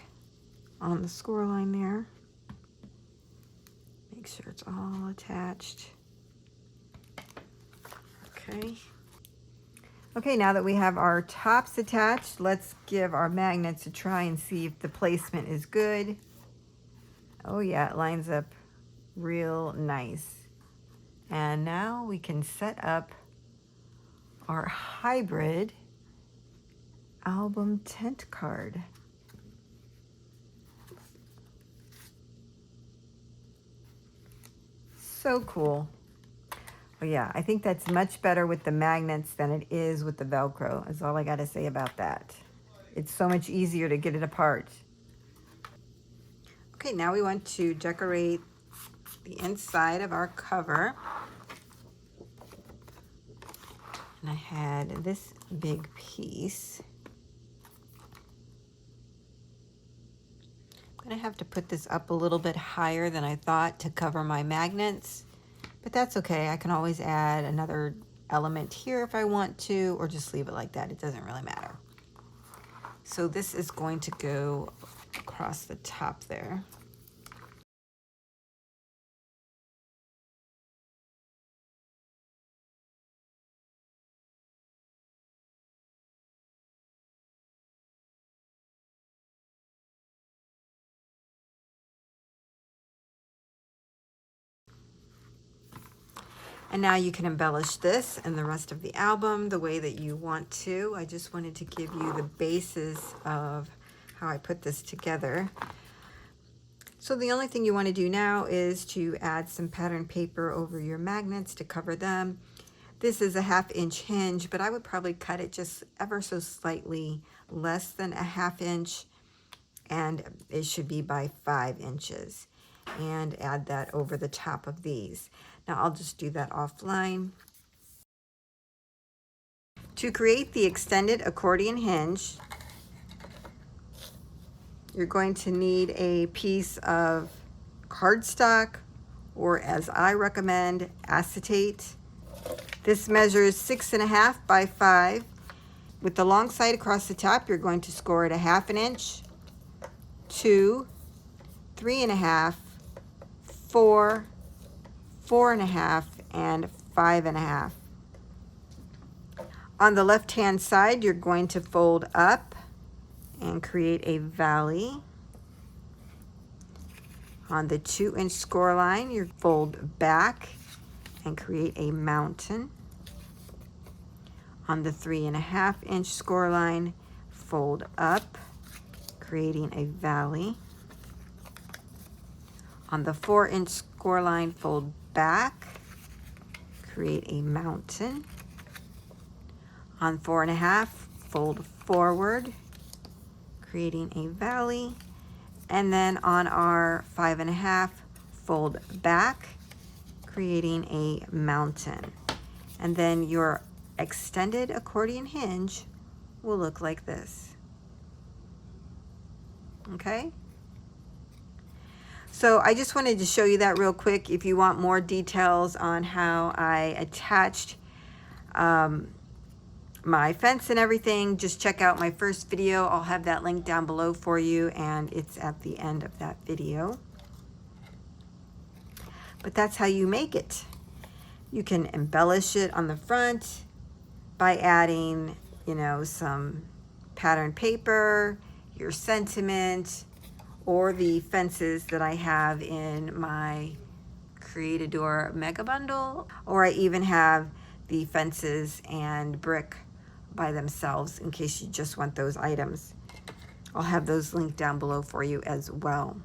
on the score line there. Make sure it's all attached. Okay. Okay, now that we have our tops attached, let's give our magnets a try and see if the placement is good. Oh yeah, it lines up real nice. And now we can set up our hybrid album tent card. So cool. Oh yeah, I think that's much better with the magnets than it is with the Velcro, is all I gotta say about that. It's so much easier to get it apart. Okay, now we want to decorate the inside of our cover. And I had this big piece. I'm gonna have to put this up a little bit higher than I thought to cover my magnets, but that's okay. I can always add another element here if I want to, or just leave it like that. It doesn't really matter. So this is going to go across the top there. And now you can embellish this and the rest of the album the way that you want to. I just wanted to give you the basis of how I put this together. So the only thing you want to do now is to add some pattern paper over your magnets to cover them. This is a 1/2 inch hinge, but I would probably cut it just ever so slightly less than a 1/2 inch, and it should be by 5 inches. And add that over the top of these. Now I'll just do that offline. To create the extended accordion hinge, you're going to need a piece of cardstock, or as I recommend, acetate. This measures 6.5 by 5. With the long side across the top, you're going to score it a 1/2 inch, 2, 3.5, 4, 4.5, and 5.5. On the left-hand side, you're going to fold up and create a valley. On the 2-inch score line, you fold back and create a mountain. On the 3.5-inch score line, fold up, creating a valley. On the 4-inch score line, fold back, create a mountain. On 4.5, fold forward, creating a valley. And then on our 5.5, fold back, creating a mountain. And then your extended accordion hinge will look like this. Okay? So I just wanted to show you that real quick. If you want more details on how I attached my fence and everything, just check out my first video. I'll have that link down below for you, and it's at the end of that video. But that's how you make it. You can embellish it on the front by adding, you know, some pattern paper, your sentiment, or the fences that I have in my Creatador Mega Bundle, or I even have the fences and brick by themselves in case you just want those items. I'll have those linked down below for you as well.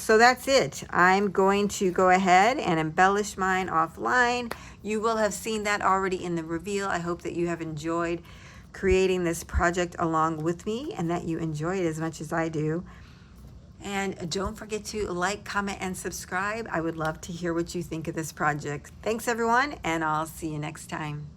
So that's it. I'm going to go ahead and embellish mine offline. You will have seen that already in the reveal. I hope that you have enjoyed creating this project along with me and that you enjoy it as much as I do. And don't forget to like, comment, and subscribe. I would love to hear what you think of this project. Thanks, everyone, and I'll see you next time.